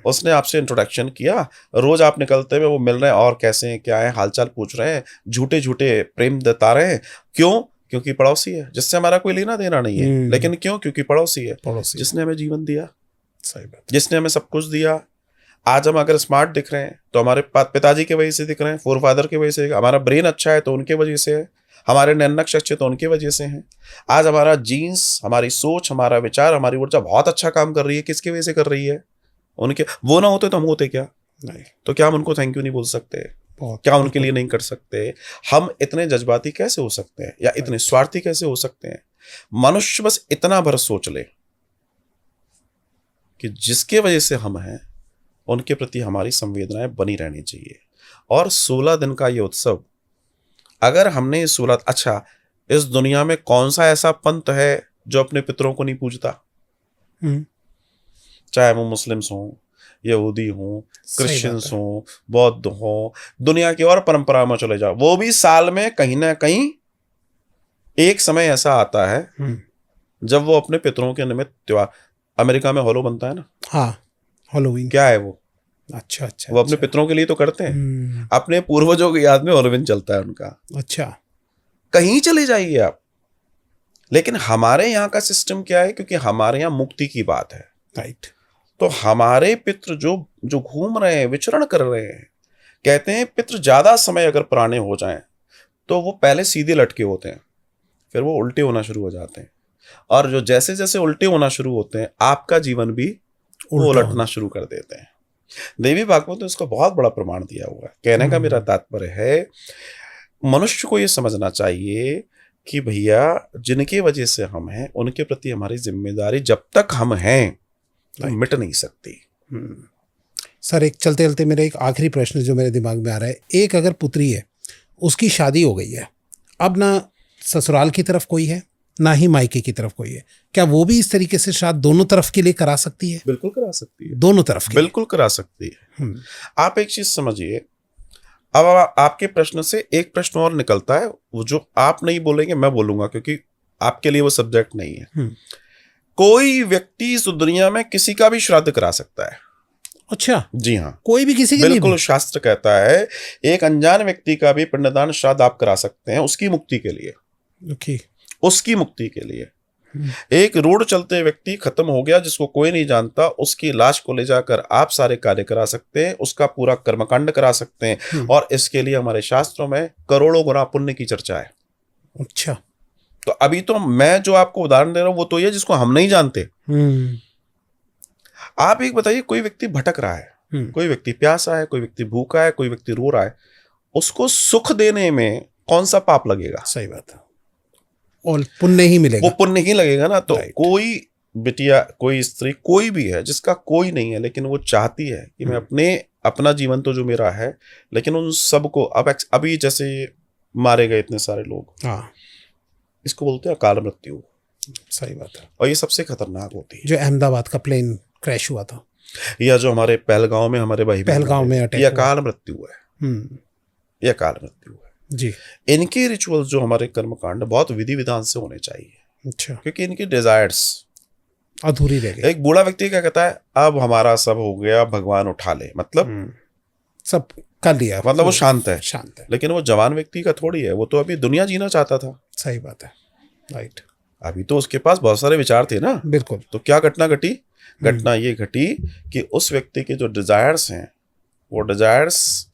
उसने आपसे इंट्रोडक्शन किया, रोज आप निकलते हुए वो मिल रहे हैं, और कैसे हैं, क्या है, हालचाल पूछ रहे हैं, झूठे झूठे प्रेम जता रहे हैं। क्यों? क्योंकि पड़ोसी है, जिससे हमारा कोई लेना देना नहीं है। लेकिन क्यों? क्योंकि पड़ोसी है, जिसने हमें जीवन दिया। सही बात, जिसने हमें सब कुछ दिया। आज हम अगर स्मार्ट दिख रहे हैं तो हमारे पिताजी के वजह से दिख रहे हैं, फोर फादर की वजह से। हमारा ब्रेन अच्छा है तो उनके वजह से है, हमारे नैनक्श अच्छे तो उनके वजह से हैं। आज हमारा जीन्स, हमारी सोच, हमारा विचार, हमारी ऊर्जा बहुत अच्छा काम कर रही है, किसकी वजह से कर रही है? उनके। वो ना होते तो हम होते क्या? नहीं। तो क्या हम उनको थैंक यू नहीं बोल सकते? क्या उनके लिए नहीं कर सकते? हम इतने जज्बाती कैसे हो सकते हैं, या इतने स्वार्थी कैसे हो सकते हैं? मनुष्य बस इतना भर सोच ले कि जिसके वजह से हम हैं उनके प्रति हमारी संवेदनाएं बनी रहनी चाहिए। और 16 दिन का ये उत्सव, अगर हमने ये 16, अच्छा, इस दुनिया में कौन सा ऐसा पंथ है जो अपने पितरों को नहीं पूजता? चाहे वो मुस्लिम्स हों, यहूदी हों, क्रिश्चियंस हों, बौद्ध हों, दुनिया की और परंपरा में चले जाओ, वो भी साल में कहीं ना कहीं एक समय ऐसा आता है जब वो अपने पितरों के निमित्त त्योहार। अमेरिका में हॉलो बनता है ना, हाँ, हैलोवीन। क्या है वो? अच्छा अच्छा वो अपने अच्छा। पितरों के लिए तो करते हैं, अपने पूर्वजों की याद में हॉलोवीन चलता है उनका। अच्छा। कहीं चले जाइए आप, लेकिन हमारे यहाँ का सिस्टम क्या है, क्योंकि हमारे यहाँ मुक्ति की बात है, राइट। तो हमारे पितृ जो जो घूम रहे हैं, विचरण कर रहे हैं, कहते हैं पितृ ज्यादा समय अगर पुराने हो जाएं तो वो पहले सीधे लटके होते हैं, फिर वो उल्टे होना शुरू हो जाते हैं, और जो जैसे जैसे उल्टे होना शुरू होते हैं आपका जीवन भी वो उल्टा उलटना शुरू कर देते हैं। देवी भागवत ने इसका बहुत बड़ा प्रमाण दिया हुआ है। कहने का मेरा तात्पर्य है, मनुष्य को ये समझना चाहिए कि भैया जिनके वजह से हम हैं उनके प्रति हमारी जिम्मेदारी जब तक हम हैं तो मिट नहीं सकती। सर, एक चलते चलते मेरा एक आखिरी प्रश्न जो मेरे दिमाग में आ रहा है, एक अगर पुत्री है, उसकी शादी हो गई है, अब ना ससुराल की तरफ कोई है ना ही मायके की तरफ कोई है, क्या वो भी इस तरीके से शादी दोनों तरफ के लिए करा सकती है? बिल्कुल करा सकती है, दोनों तरफ के लिए? बिल्कुल करा सकती है। आप एक चीज समझिए, अब आपके प्रश्न से एक प्रश्न और निकलता है, वो जो आप नहीं बोलेंगे मैं बोलूंगा, क्योंकि आपके लिए वो सब्जेक्ट नहीं है। कोई व्यक्ति इस दुनिया में किसी का भी श्राद्ध करा सकता है। अच्छा, जी हाँ, कोई भी किसी के लिए? बिल्कुल, शास्त्र कहता है एक अनजान व्यक्ति का भी पिंडदान श्राद्ध आप करा सकते हैं, उसकी मुक्ति के लिए। ओके। उसकी मुक्ति के लिए। एक रोड चलते व्यक्ति खत्म हो गया जिसको कोई नहीं जानता, उसकी लाश को ले जाकर आप सारे कार्य करा सकते हैं, उसका पूरा कर्मकांड करा सकते हैं, और इसके लिए हमारे शास्त्रों में करोड़ों गुना पुण्य की चर्चा है। अच्छा। तो अभी तो मैं जो आपको उदाहरण दे रहा हूं वो तो ये जिसको हम नहीं जानते। आप एक बताइए, कोई व्यक्ति भटक रहा है, कोई व्यक्ति प्यासा है, कोई व्यक्ति भूखा है, कोई व्यक्ति रो रहा है, उसको सुख देने में कौन सा पाप लगेगा? सही बात है, और पुण्य ही मिलेगा। वो पुण्य ही लगेगा ना। तो कोई बिटिया, कोई स्त्री, कोई भी है जिसका कोई नहीं है लेकिन वो चाहती है कि मैं अपना जीवन तो जो मेरा है, लेकिन उन सबको अभी जैसे मारे गए इतने सारे लोग, हाँ, इसको बोलते हैं अकाल मृत्यु। सही बात है। और ये सबसे खतरनाक होती है। जो अहमदाबाद का प्लेन क्रैश हुआ था, या जो हमारे पहलगांव में हमारे भाई पहलगांव में अटैक, ये अकाल मृत्यु है। ये अकाल मृत्यु है जी। इनके रिचुअल्स जो हमारे कर्मकांड बहुत विधि विधान से होने चाहिए। अच्छा। क्योंकि इनकी डिजायर्स अधूरी रह गई। एक बूढ़ा व्यक्ति क्या कहता है, अब हमारा सब हो गया, भगवान उठा ले, मतलब सब कर लिया, मतलब वो शांत है। शांत है। लेकिन वो जवान व्यक्ति का थोड़ी है, वो तो अभी दुनिया जीना चाहता था। सही बात है, राइट। अभी तो उसके पास बहुत सारे विचार थे ना। बिल्कुल। तो क्या घटना घटी? घटना ये घटी कि उस व्यक्ति के जो डिजायर्स हैं, वो डिजायर्स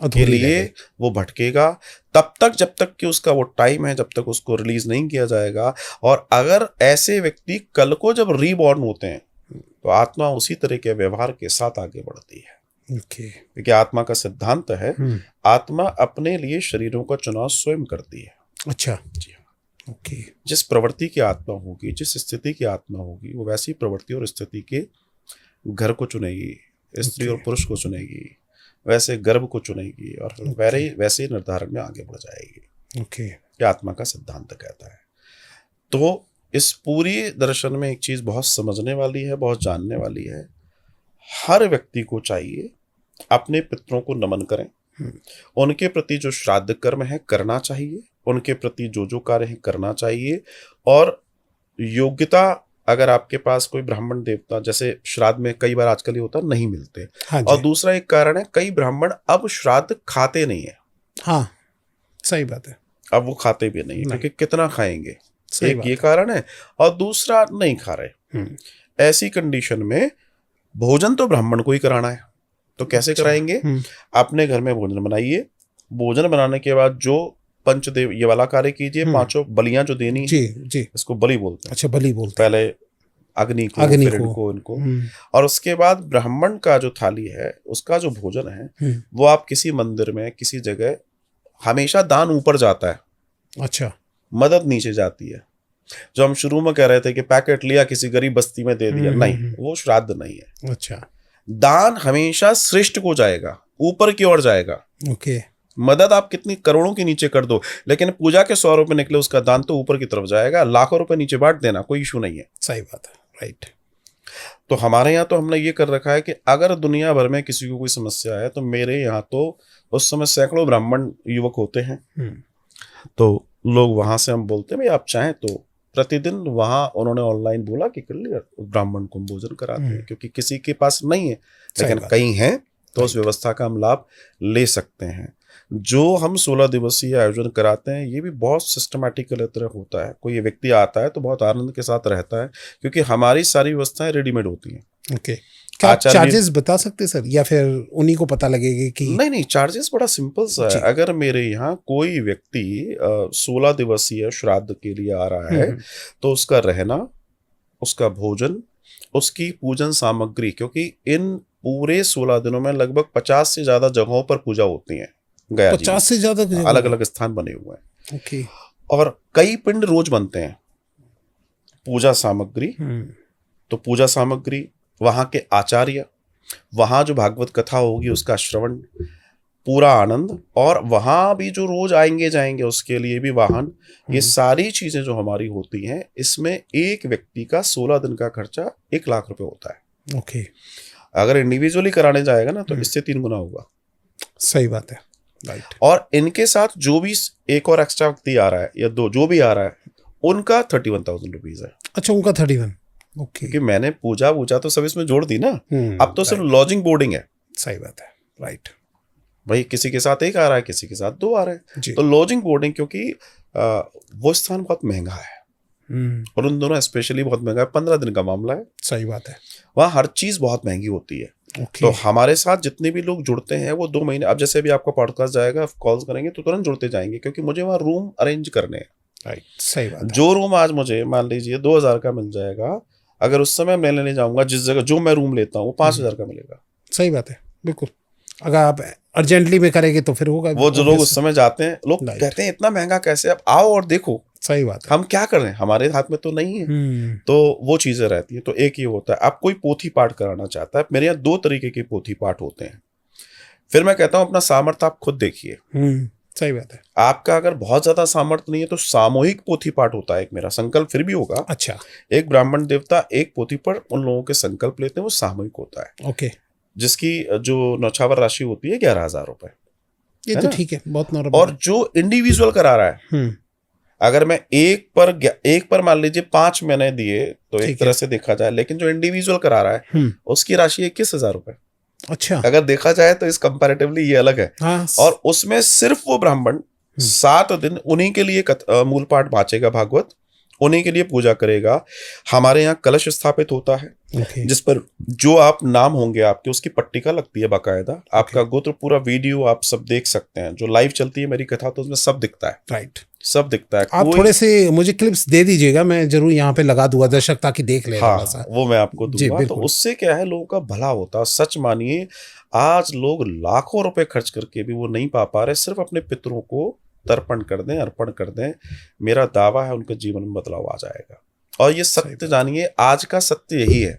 के लिए वो भटकेगा तब तक जब तक कि उसका वो टाइम है, जब तक उसको रिलीज नहीं किया जाएगा। और अगर ऐसे व्यक्ति कल को जब रीबॉर्न होते हैं तो आत्मा उसी तरह के व्यवहार के साथ आगे बढ़ती है। क्योंकि आत्मा का सिद्धांत है, आत्मा अपने लिए शरीरों का चुनाव स्वयं करती है। अच्छा। जी हाँ। जिस प्रवृत्ति की आत्मा होगी, जिस स्थिति की आत्मा होगी, वो वैसी प्रवृत्ति और स्थिति के घर को चुनेगी, स्त्री और पुरुष को चुनेगी, वैसे गर्भ को चुनेगी, और वैसे निर्धारण में आगे बढ़ जाएगी। ये आत्मा का सिद्धांत कहता है। तो इस पूरी दर्शन में एक चीज बहुत समझने वाली है, बहुत जानने वाली है। हर व्यक्ति को चाहिए अपने पितरों को नमन करें, उनके प्रति जो श्राद्ध कर्म है करना चाहिए, उनके प्रति जो जो कार्य है करना चाहिए। और योग्यता, अगर आपके पास कोई ब्राह्मण देवता, जैसे श्राद्ध में कई बार आजकल ये होता नहीं मिलते। हाँ, और दूसरा एक कारण है, कई ब्राह्मण अब श्राद्ध खाते नहीं है। हाँ, सही बात है। अब वो खाते भी नहीं, क्योंकि कितना खाएंगे, एक ये है। कारण है, और दूसरा नहीं खा रहे। ऐसी कंडीशन में भोजन तो ब्राह्मण को ही कराना है, तो कैसे कराएंगे? अपने घर में भोजन बनाइए, भोजन बनाने के बाद जो पंचदेव ये वाला कार्य कीजिए, पांचों बलियां जो देनी जी जी, इसको बलि बोलते हैं। अच्छा, बलि बोलते हैं। पहले अग्नि को, फिर इनको, और उसके बाद ब्राह्मण का जो थाली है, उसका जो भोजन है, वो आप किसी मंदिर में, किसी जगह, हमेशा दान ऊपर जाता है। अच्छा, मदद नीचे जाती है। जो हम शुरू में कह रहे थे कि पैकेट लिया किसी गरीब बस्ती में दे दिया, नहीं, वो श्राद्ध नहीं है। अच्छा, दान हमेशा श्रेष्ठ को जाएगा, ऊपर की ओर जाएगा। मदद आप कितनी करोड़ों के नीचे कर दो, लेकिन पूजा के 100 रुपए निकले, उसका दान तो ऊपर की तरफ जाएगा। लाखों रुपए नीचे बांट देना, कोई इशू नहीं है। सही बात है, राइट। तो हमारे यहाँ तो हमने ये कर रखा है कि अगर दुनिया भर में किसी को कोई समस्या है, तो मेरे यहाँ तो उस समय सैकड़ों ब्राह्मण युवक होते हैं। तो लोग वहां से हम बोलते हैं भाई आप चाहें तो प्रतिदिन वहां उन्होंने ऑनलाइन बोला कि कर लिया ब्राह्मण को हम भोजन कराते हैं, क्योंकि किसी के पास नहीं है लेकिन कहीं है तो उस व्यवस्था का हम लाभ ले सकते हैं। जो हम 16 दिवसीय आयोजन कराते हैं ये भी बहुत सिस्टमैटिकल तरह होता है। कोई व्यक्ति आता है तो बहुत आनंद के साथ रहता है, क्योंकि हमारी सारी व्यवस्थाएं रेडीमेड होती हैं। ओके, क्या चार्जेस बता सकते सर, या फिर उन्हीं को पता लगेगा कि? नहीं, चार्जेस बड़ा सिंपल सा है। अगर मेरे यहाँ कोई व्यक्ति 16 दिवसीय श्राद्ध के लिए आ रहा है तो उसका रहना, उसका भोजन, उसकी पूजन सामग्री, क्योंकि इन पूरे 16 दिनों में लगभग 50 से ज्यादा जगहों पर पूजा होती है। गया 50 से ज्यादा अलग अलग स्थान बने हुए हैं। ओके। और कई पिंड रोज बनते हैं। पूजा सामग्री, तो पूजा सामग्री, वहां के आचार्य, वहां जो भागवत कथा होगी उसका श्रवण, पूरा आनंद, और वहां भी जो रोज आएंगे जाएंगे उसके लिए भी वाहन, ये सारी चीजें जो हमारी होती हैं, इसमें एक व्यक्ति का 16 दिन का खर्चा 1 लाख रुपए होता है। ओके। अगर इंडिविजुअली कराने जाएगा ना तो इससे 3 गुना होगा। सही बात है, राइट। और इनके साथ जो भी एक और एक्स्ट्रा व्यक्ति आ रहा है या 2 जो भी आ रहा है, उनका 31,000 रुपीज है। अच्छा, उनका 31। ओके। क्योंकि मैंने पूजा तो सब इसमें जोड़ दी ना। अब तो सिर्फ लॉजिंग बोर्डिंग है। सही बात है, राइट। भाई किसी के साथ 1 आ रहा है, किसी के साथ 2 आ रहे हैं, तो लॉजिंग बोर्डिंग, क्योंकि वो स्थान बहुत महंगा है और उन दोनों स्पेशली बहुत महंगा है। 15 दिन का मामला है। सही बात है। वहाँ हर चीज बहुत महंगी होती है। Okay. तो हमारे साथ जितने भी लोग जुड़ते हैं वो 2 महीने, अब जैसे भी आपका पॉडकास्ट जाएगा, कॉल्स करेंगे तो तुरंत जुड़ते जाएंगे, क्योंकि मुझे वहाँ रूम अरेंज करने हैं। राइट, सही बात है। जो रूम आज मुझे मान लीजिए 2,000 का मिल जाएगा, अगर उस समय मैं लेने जाऊंगा जिस जगह जो मैं रूम लेता हूँ वो 5,000 का मिलेगा। सही बात है, बिल्कुल। अगर आप अर्जेंटली में करेंगे तो फिर होगा। वो जो लोग उस समय जाते हैं, लोग कहते हैं इतना महंगा कैसे, आप आओ और देखो। सही बात है। हम क्या कर रहे हैं, हमारे हाथ में तो नहीं है। तो वो चीजें रहती है। तो एक ये होता है, आप कोई पोथी पाठ कराना चाहता है, मेरे यहाँ 2 तरीके के पोथी पाठ होते हैं। फिर मैं कहता हूँ अपना सामर्थ्य आप खुद देखिए। सही बात है। आपका अगर बहुत ज्यादा सामर्थ्य नहीं है तो सामूहिक पोथी पाठ होता है एक, मेरा संकल्प फिर भी होगा। अच्छा। एक ब्राह्मण देवता एक पोथी पर उन लोगों के संकल्प लेते हैं, वो सामूहिक होता है। ओके। जिसकी जो नौछावर राशि होती है 11,000 रुपए। ये तो ठीक है, बहुत नॉर्मल। और जो इंडिविजुअल करा रहा है, अगर मैं एक पर मान लीजिए 5 मैंने दिए तो एक तरह से देखा जाए, लेकिन जो इंडिविजुअल करा रहा है उसकी राशि 21,000 रुपए। अच्छा। अगर देखा जाए तो इस कंपैरेटिवली ये अलग है। हाँ। और उसमें सिर्फ वो ब्राह्मण 7 दिन उन्हीं के लिए मूल पाठ बांचेगा, भागवत उन्हीं के लिए पूजा करेगा। हमारे यहाँ कलश स्थापित होता है, जिस पर जो आप नाम होंगे आपके, उसकी पट्टिका लगती है बाकायदा। आपका गोत्र पूरा वीडियो आप सब देख सकते हैं। जो लाइव चलती है मेरी कथा तो उसमें सब दिखता है। राइट, सब दिखता है। आप थोड़े से मुझे क्लिप्स दे दीजिएगा, मैं जरूर यहाँ पे लगा दूंगा दर्शक ताकि देख ले। हाँ, वो मैं आपको दूंगा। तो उससे क्या है, लोगों का भला होता। सच मानिए, आज लोग लाखों रुपए खर्च करके भी वो नहीं पा रहे। सिर्फ अपने पितरों को तर्पण कर दें, अर्पण कर दें, मेरा दावा है उनके जीवन में बदलाव आ जाएगा। और ये सत्य जानिए, आज का सत्य यही है।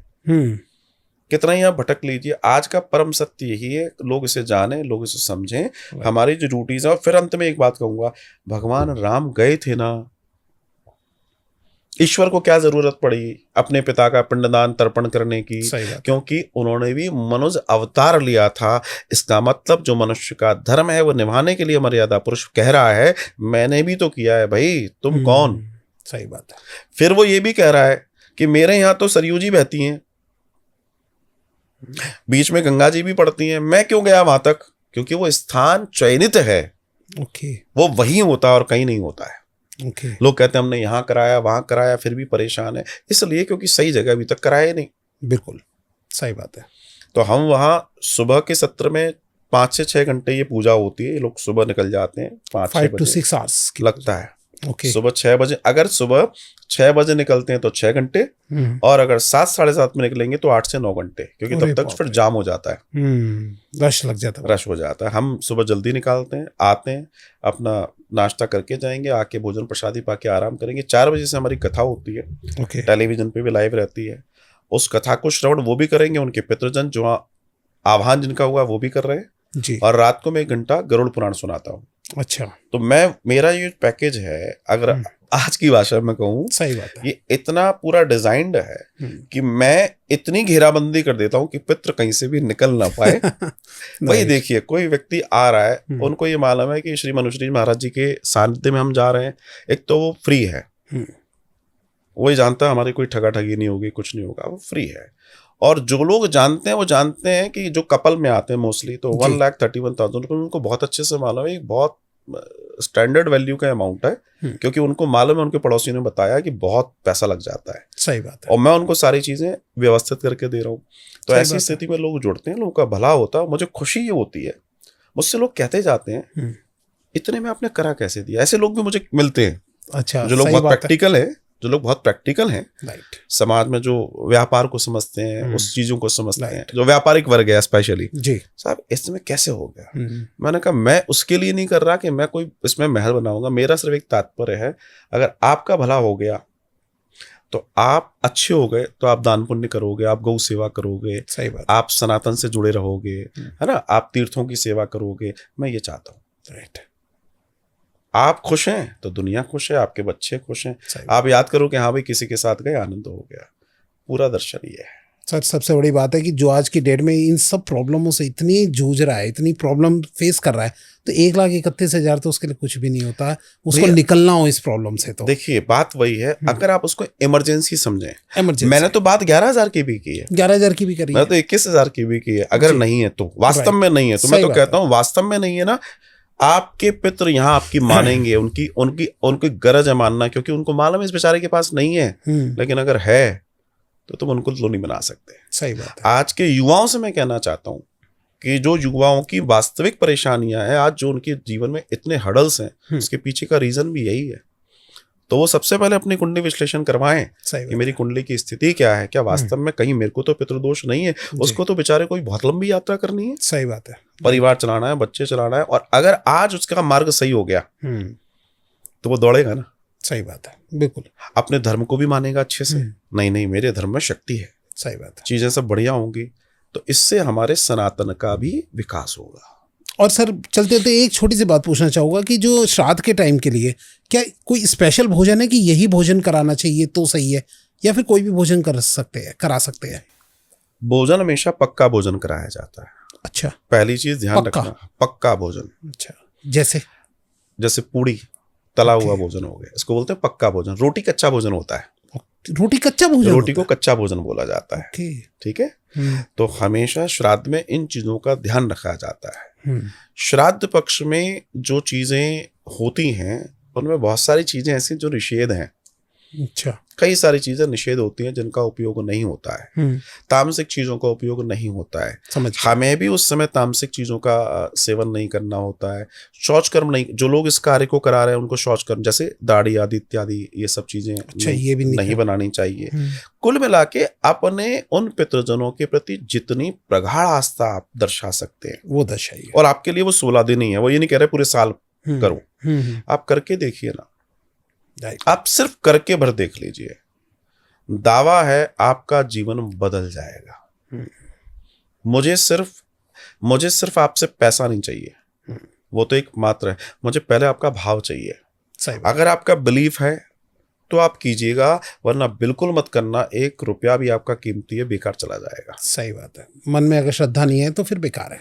कितना ही आप भटक लीजिए, आज का परम सत्य यही है। लोग इसे जाने, लोग इसे समझें। हमारी जो ड्यूटीज है। और फिर अंत में एक बात कहूंगा, भगवान राम गए थे ना, ईश्वर को क्या जरूरत पड़ी अपने पिता का पिंडदान तर्पण करने की, क्योंकि उन्होंने भी मनुष्य अवतार लिया था। इसका मतलब जो मनुष्य का धर्म है वो निभाने के लिए मर्यादा पुरुष कह रहा है, मैंने भी तो किया है भाई, तुम कौन। सही बात है। फिर वो ये भी कह रहा है कि मेरे यहाँ तो सरयू जी बहती हैं, बीच में गंगा जी भी पड़ती हैं, मैं क्यों गया वहां तक, क्योंकि वो स्थान चयनित है। ओके। वो वहीं होता है और कहीं नहीं होता है। Okay. लोग कहते हैं हमने यहाँ कराया वहां कराया फिर भी परेशान है, इसलिए क्योंकि सही जगह अभी तक कराया नहीं। बिल्कुल सही बात है। तो हम वहाँ सुबह के सत्र में 5 से 6 घंटे ये पूजा होती है। ये लोग सुबह निकल जाते हैं 5 to 6 आवर्स लगता है। Okay. सुबह 6 बजे, अगर सुबह 6 बजे निकलते हैं तो 6 घंटे, और अगर 7 साढ़े 7 में निकलेंगे तो 8 से 9 घंटे, क्योंकि तब तक फिर जाम हो जाता है, रश लग जाता है, रश हो जाता है। हम सुबह जल्दी निकालते हैं, आते हैं, अपना नाश्ता करके जाएंगे, आके भोजन प्रसादी पाके आराम करेंगे। 4 बजे से हमारी कथा होती है। Okay. टेलीविजन पे भी लाइव रहती है। उस कथा को श्रवण वो भी करेंगे, उनके पितृजन जो आह्वान जिनका हुआ वो भी कर रहे हैं जी। और रात को मैं 1 घंटा गरुड़ पुराण सुनाता हूँ। अच्छा। तो मेरा ये पैकेज है, अगर आज की भाषा में कहूँ, सही बात है, ये इतना पूरा डिजाइंड है कि मैं इतनी घेराबंदी कर देता हूँ कि पितृ कहीं से भी निकल ना पाए। वही देखिए, कोई व्यक्ति आ रहा है, उनको ये मालूम है कि श्री मनुश्री महाराज जी के सानिध्य में हम जा रहे हैं। एक तो वो फ्री है, वही जानता है हमारी कोई ठगा ठगी नहीं होगी, कुछ नहीं होगा, वो फ्री है। और जो लोग जानते हैं वो जानते हैं कि जो कपल में आते हैं मोस्टली, तो जी। 1,31,000 रुपये उनको बहुत अच्छे से मालूम है, एक बहुत स्टैंडर्ड वैल्यू का अमाउंट है, क्योंकि उनको मालूम है, उनके पड़ोसी ने बताया कि बहुत पैसा लग जाता है। सही बात है। और मैं उनको सारी चीजें व्यवस्थित करके दे रहा हूँ। तो सही ऐसी बात है। स्थिति में लोग जुड़ते हैं, लोगों का भला होता है। मुझे खुशी ये होती है, मुझसे लोग कहते जाते हैं इतने में आपने करा कैसे दिया। ऐसे लोग भी मुझे मिलते हैं, अच्छा, जो लोग सही बहुत बात है। प्रैक्टिकल है, जो लोग बहुत प्रैक्टिकल हैं, राइट। समाज में जो व्यापार को समझते हैं, उस चीजों को समझते हैं, राइट। जो व्यापारिक वर्ग है स्पेशली, जी। साहब इसमें कैसे हो गया। मैंने कहा मैं उसके लिए नहीं कर रहा कि मैं कोई इसमें महल बनाऊंगा, मेरा सिर्फ एक तात्पर्य है, अगर आपका भला हो गया तो आप अच्छे हो गए, तो आप दान पुण्य करोगे, आप गौ सेवा करोगे, सही बात। आप सनातन से जुड़े रहोगे, है ना, आप तीर्थों की सेवा करोगे। मैं ये चाहता हूँ। राइट। आप खुश हैं तो दुनिया खुश है, आपके बच्चे खुश हैं, आप याद करो कि हाँ भाई किसी के साथ गए, आनंद हो गया। पूरा दर्शन ये है। सर सबसे बड़ी बात है कि जो आज की डेट में इन सब प्रॉब्लमों से इतनी जूझ रहा है, इतनी प्रॉब्लम फेस कर रहा है, तो 1,31,000 तो उसके लिए कुछ भी नहीं होता, उसको निकलना हो इस प्रॉब्लम से। तो देखिए बात वही है, अगर आप उसको इमरजेंसी समझें। इमरजेंसी। मैंने तो बात 11,000 की भी की है, 11,000 की भी करी है, मैं तो 21,000 की भी की है। अगर नहीं है तो वास्तव में नहीं है तो मैं तो कहता हूँ वास्तव में नहीं है ना, आपके पितृ यहाँ आपकी मानेंगे, उनकी उनकी उनकी गरज है मानना, क्योंकि उनको मालूम है इस बेचारे के पास नहीं है। लेकिन अगर है तो तुम उनको तो नहीं बना सकते। सही बात है। आज के युवाओं से मैं कहना चाहता हूं कि जो युवाओं की वास्तविक परेशानियां हैं, आज जो उनके जीवन में इतने हर्डल्स हैं, उसके पीछे का रीजन भी यही है। तो वो सबसे पहले अपनी कुंडली विश्लेषण करवाएं कि मेरी कुंडली की स्थिति क्या है, क्या वास्तव में कहीं मेरे को तो पितृदोष नहीं है, उसको तो बेचारे कोई बहुत लंबी यात्रा करनी है। सही बात है। परिवार चलाना है, बच्चे चलाना है, और अगर आज उसका मार्ग सही हो गया तो वो दौड़ेगा ना। सही बात है, बिल्कुल। अपने धर्म को भी मानेगा अच्छे से, नहीं मेरे धर्म में शक्ति है। सही बात है। चीजें सब बढ़िया होंगी, तो इससे हमारे सनातन का भी विकास होगा। और सर चलते चलते एक छोटी सी बात पूछना चाहूँगा कि जो श्राद्ध के टाइम के लिए क्या कोई स्पेशल भोजन है कि यही भोजन कराना चाहिए तो सही है, या फिर कोई भी भोजन करा सकते हैं? भोजन हमेशा पक्का भोजन कराया जाता है। अच्छा। पहली चीज ध्यान रखना, पक्का भोजन। अच्छा। जैसे पूड़ी तला हुआ भोजन हो गया, इसको बोलते हैं पक्का भोजन। रोटी कच्चा भोजन होता है। रोटी कच्चा भोजन? रोटी को कच्चा भोजन बोला जाता है। ठीक है। तो हमेशा श्राद्ध में इन चीजों का ध्यान रखा जाता है। श्राद्ध पक्ष में जो चीजें होती हैं उनमें बहुत सारी चीजें ऐसी जो निषेध हैं। अच्छा। कई सारी चीजें निषेध होती हैं जिनका उपयोग नहीं होता है। तामसिक चीजों का उपयोग नहीं होता है। हमें भी उस समय तामसिक चीजों का सेवन नहीं करना होता है। शौच कर्म नहीं, जो लोग इस कार्य को करा रहे हैं उनको शौच कर्म जैसे दाढ़ी आदि इत्यादि ये सब चीजें ये भी नहीं बनानी चाहिए। कुल मिला के अपने उन पितृजनों के प्रति जितनी प्रगाढ़ आस्था आप दर्शा सकते हैं वो दर्शाइए। और आपके लिए वो 16 दिन ही है, वो ये नहीं कह रहे पूरे साल करो। आप करके देखिए ना, आप सिर्फ करके भर देख लीजिए, दावा है आपका जीवन बदल जाएगा। मुझे सिर्फ आपसे पैसा नहीं चाहिए, वो तो एक मात्र है, मुझे पहले आपका भाव चाहिए। अगर आपका बिलीफ है तो आप कीजिएगा, वरना बिल्कुल मत करना। 1 रुपया भी आपका कीमती है, बेकार चला जाएगा। सही बात है। मन में अगर श्रद्धा नहीं है तो फिर बेकार है।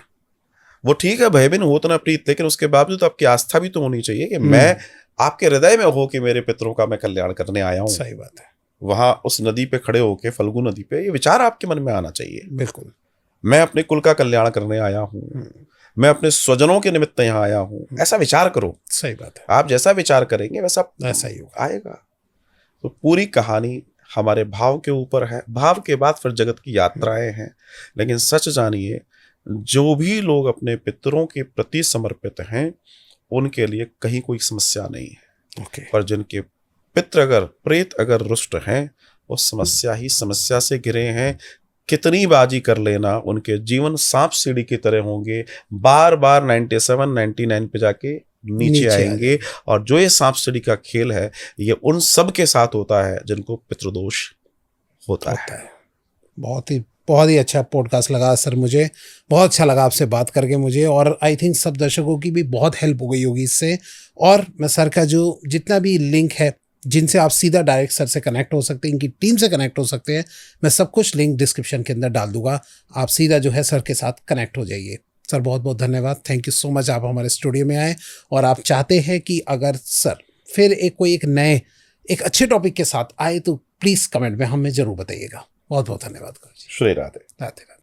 वो ठीक है, भय बिन होत न प्रीत, लेकिन उसके बावजूद आपकी आस्था भी तो होनी चाहिए कि मैं आपके हृदय में हो कि मेरे पितरों का मैं कल्याण करने आया हूँ। सही बात है। वहां उस नदी पे खड़े होके, फल्गु नदी पे, ये विचार आपके मन में आना चाहिए। बिल्कुल। मैं अपने कुल का कल्याण करने आया हूँ, मैं अपने स्वजनों के निमित्त यहाँ आया हूँ, ऐसा विचार करो। सही बात है। आप जैसा विचार करेंगे वैसा ही आएगा। तो पूरी कहानी हमारे भाव के ऊपर है। भाव के बाद फिर जगत की यात्राएं हैं। लेकिन सच जानिए, जो भी लोग अपने पितरों के प्रति समर्पित हैं उनके लिए कहीं कोई समस्या नहीं है। पर जिनके पितृ अगर प्रेत अगर रुष्ट हैं, वो समस्या ही समस्या से घिरे हैं। कितनी बाजी कर लेना, उनके जीवन सांप सीढ़ी की तरह होंगे, बार बार 97, 99 पे जाके नीचे आएंगे। और जो ये सांप सीढ़ी का खेल है, ये उन सब के साथ होता है जिनको पितृदोष होता है। बहुत ही अच्छा पॉडकास्ट लगा सर, मुझे बहुत अच्छा लगा आपसे बात करके मुझे, और आई थिंक सब दर्शकों की भी बहुत हेल्प हो गई होगी इससे। और मैं सर का जो जितना भी लिंक है जिनसे आप सीधा डायरेक्ट सर से कनेक्ट हो सकते हैं, इनकी टीम से कनेक्ट हो सकते हैं, मैं सब कुछ लिंक डिस्क्रिप्शन के अंदर डाल दूंगा। आप सीधा जो है सर के साथ कनेक्ट हो जाइए। सर बहुत बहुत धन्यवाद, थैंक यू सो मच, आप हमारे स्टूडियो में आए। और आप चाहते हैं कि अगर सर फिर कोई एक नए एक अच्छे टॉपिक के साथ आए तो प्लीज़ कमेंट में हमें ज़रूर बताइएगा। बहुत बहुत धन्यवाद गुरु जी। श्री राधे। राधे राधे।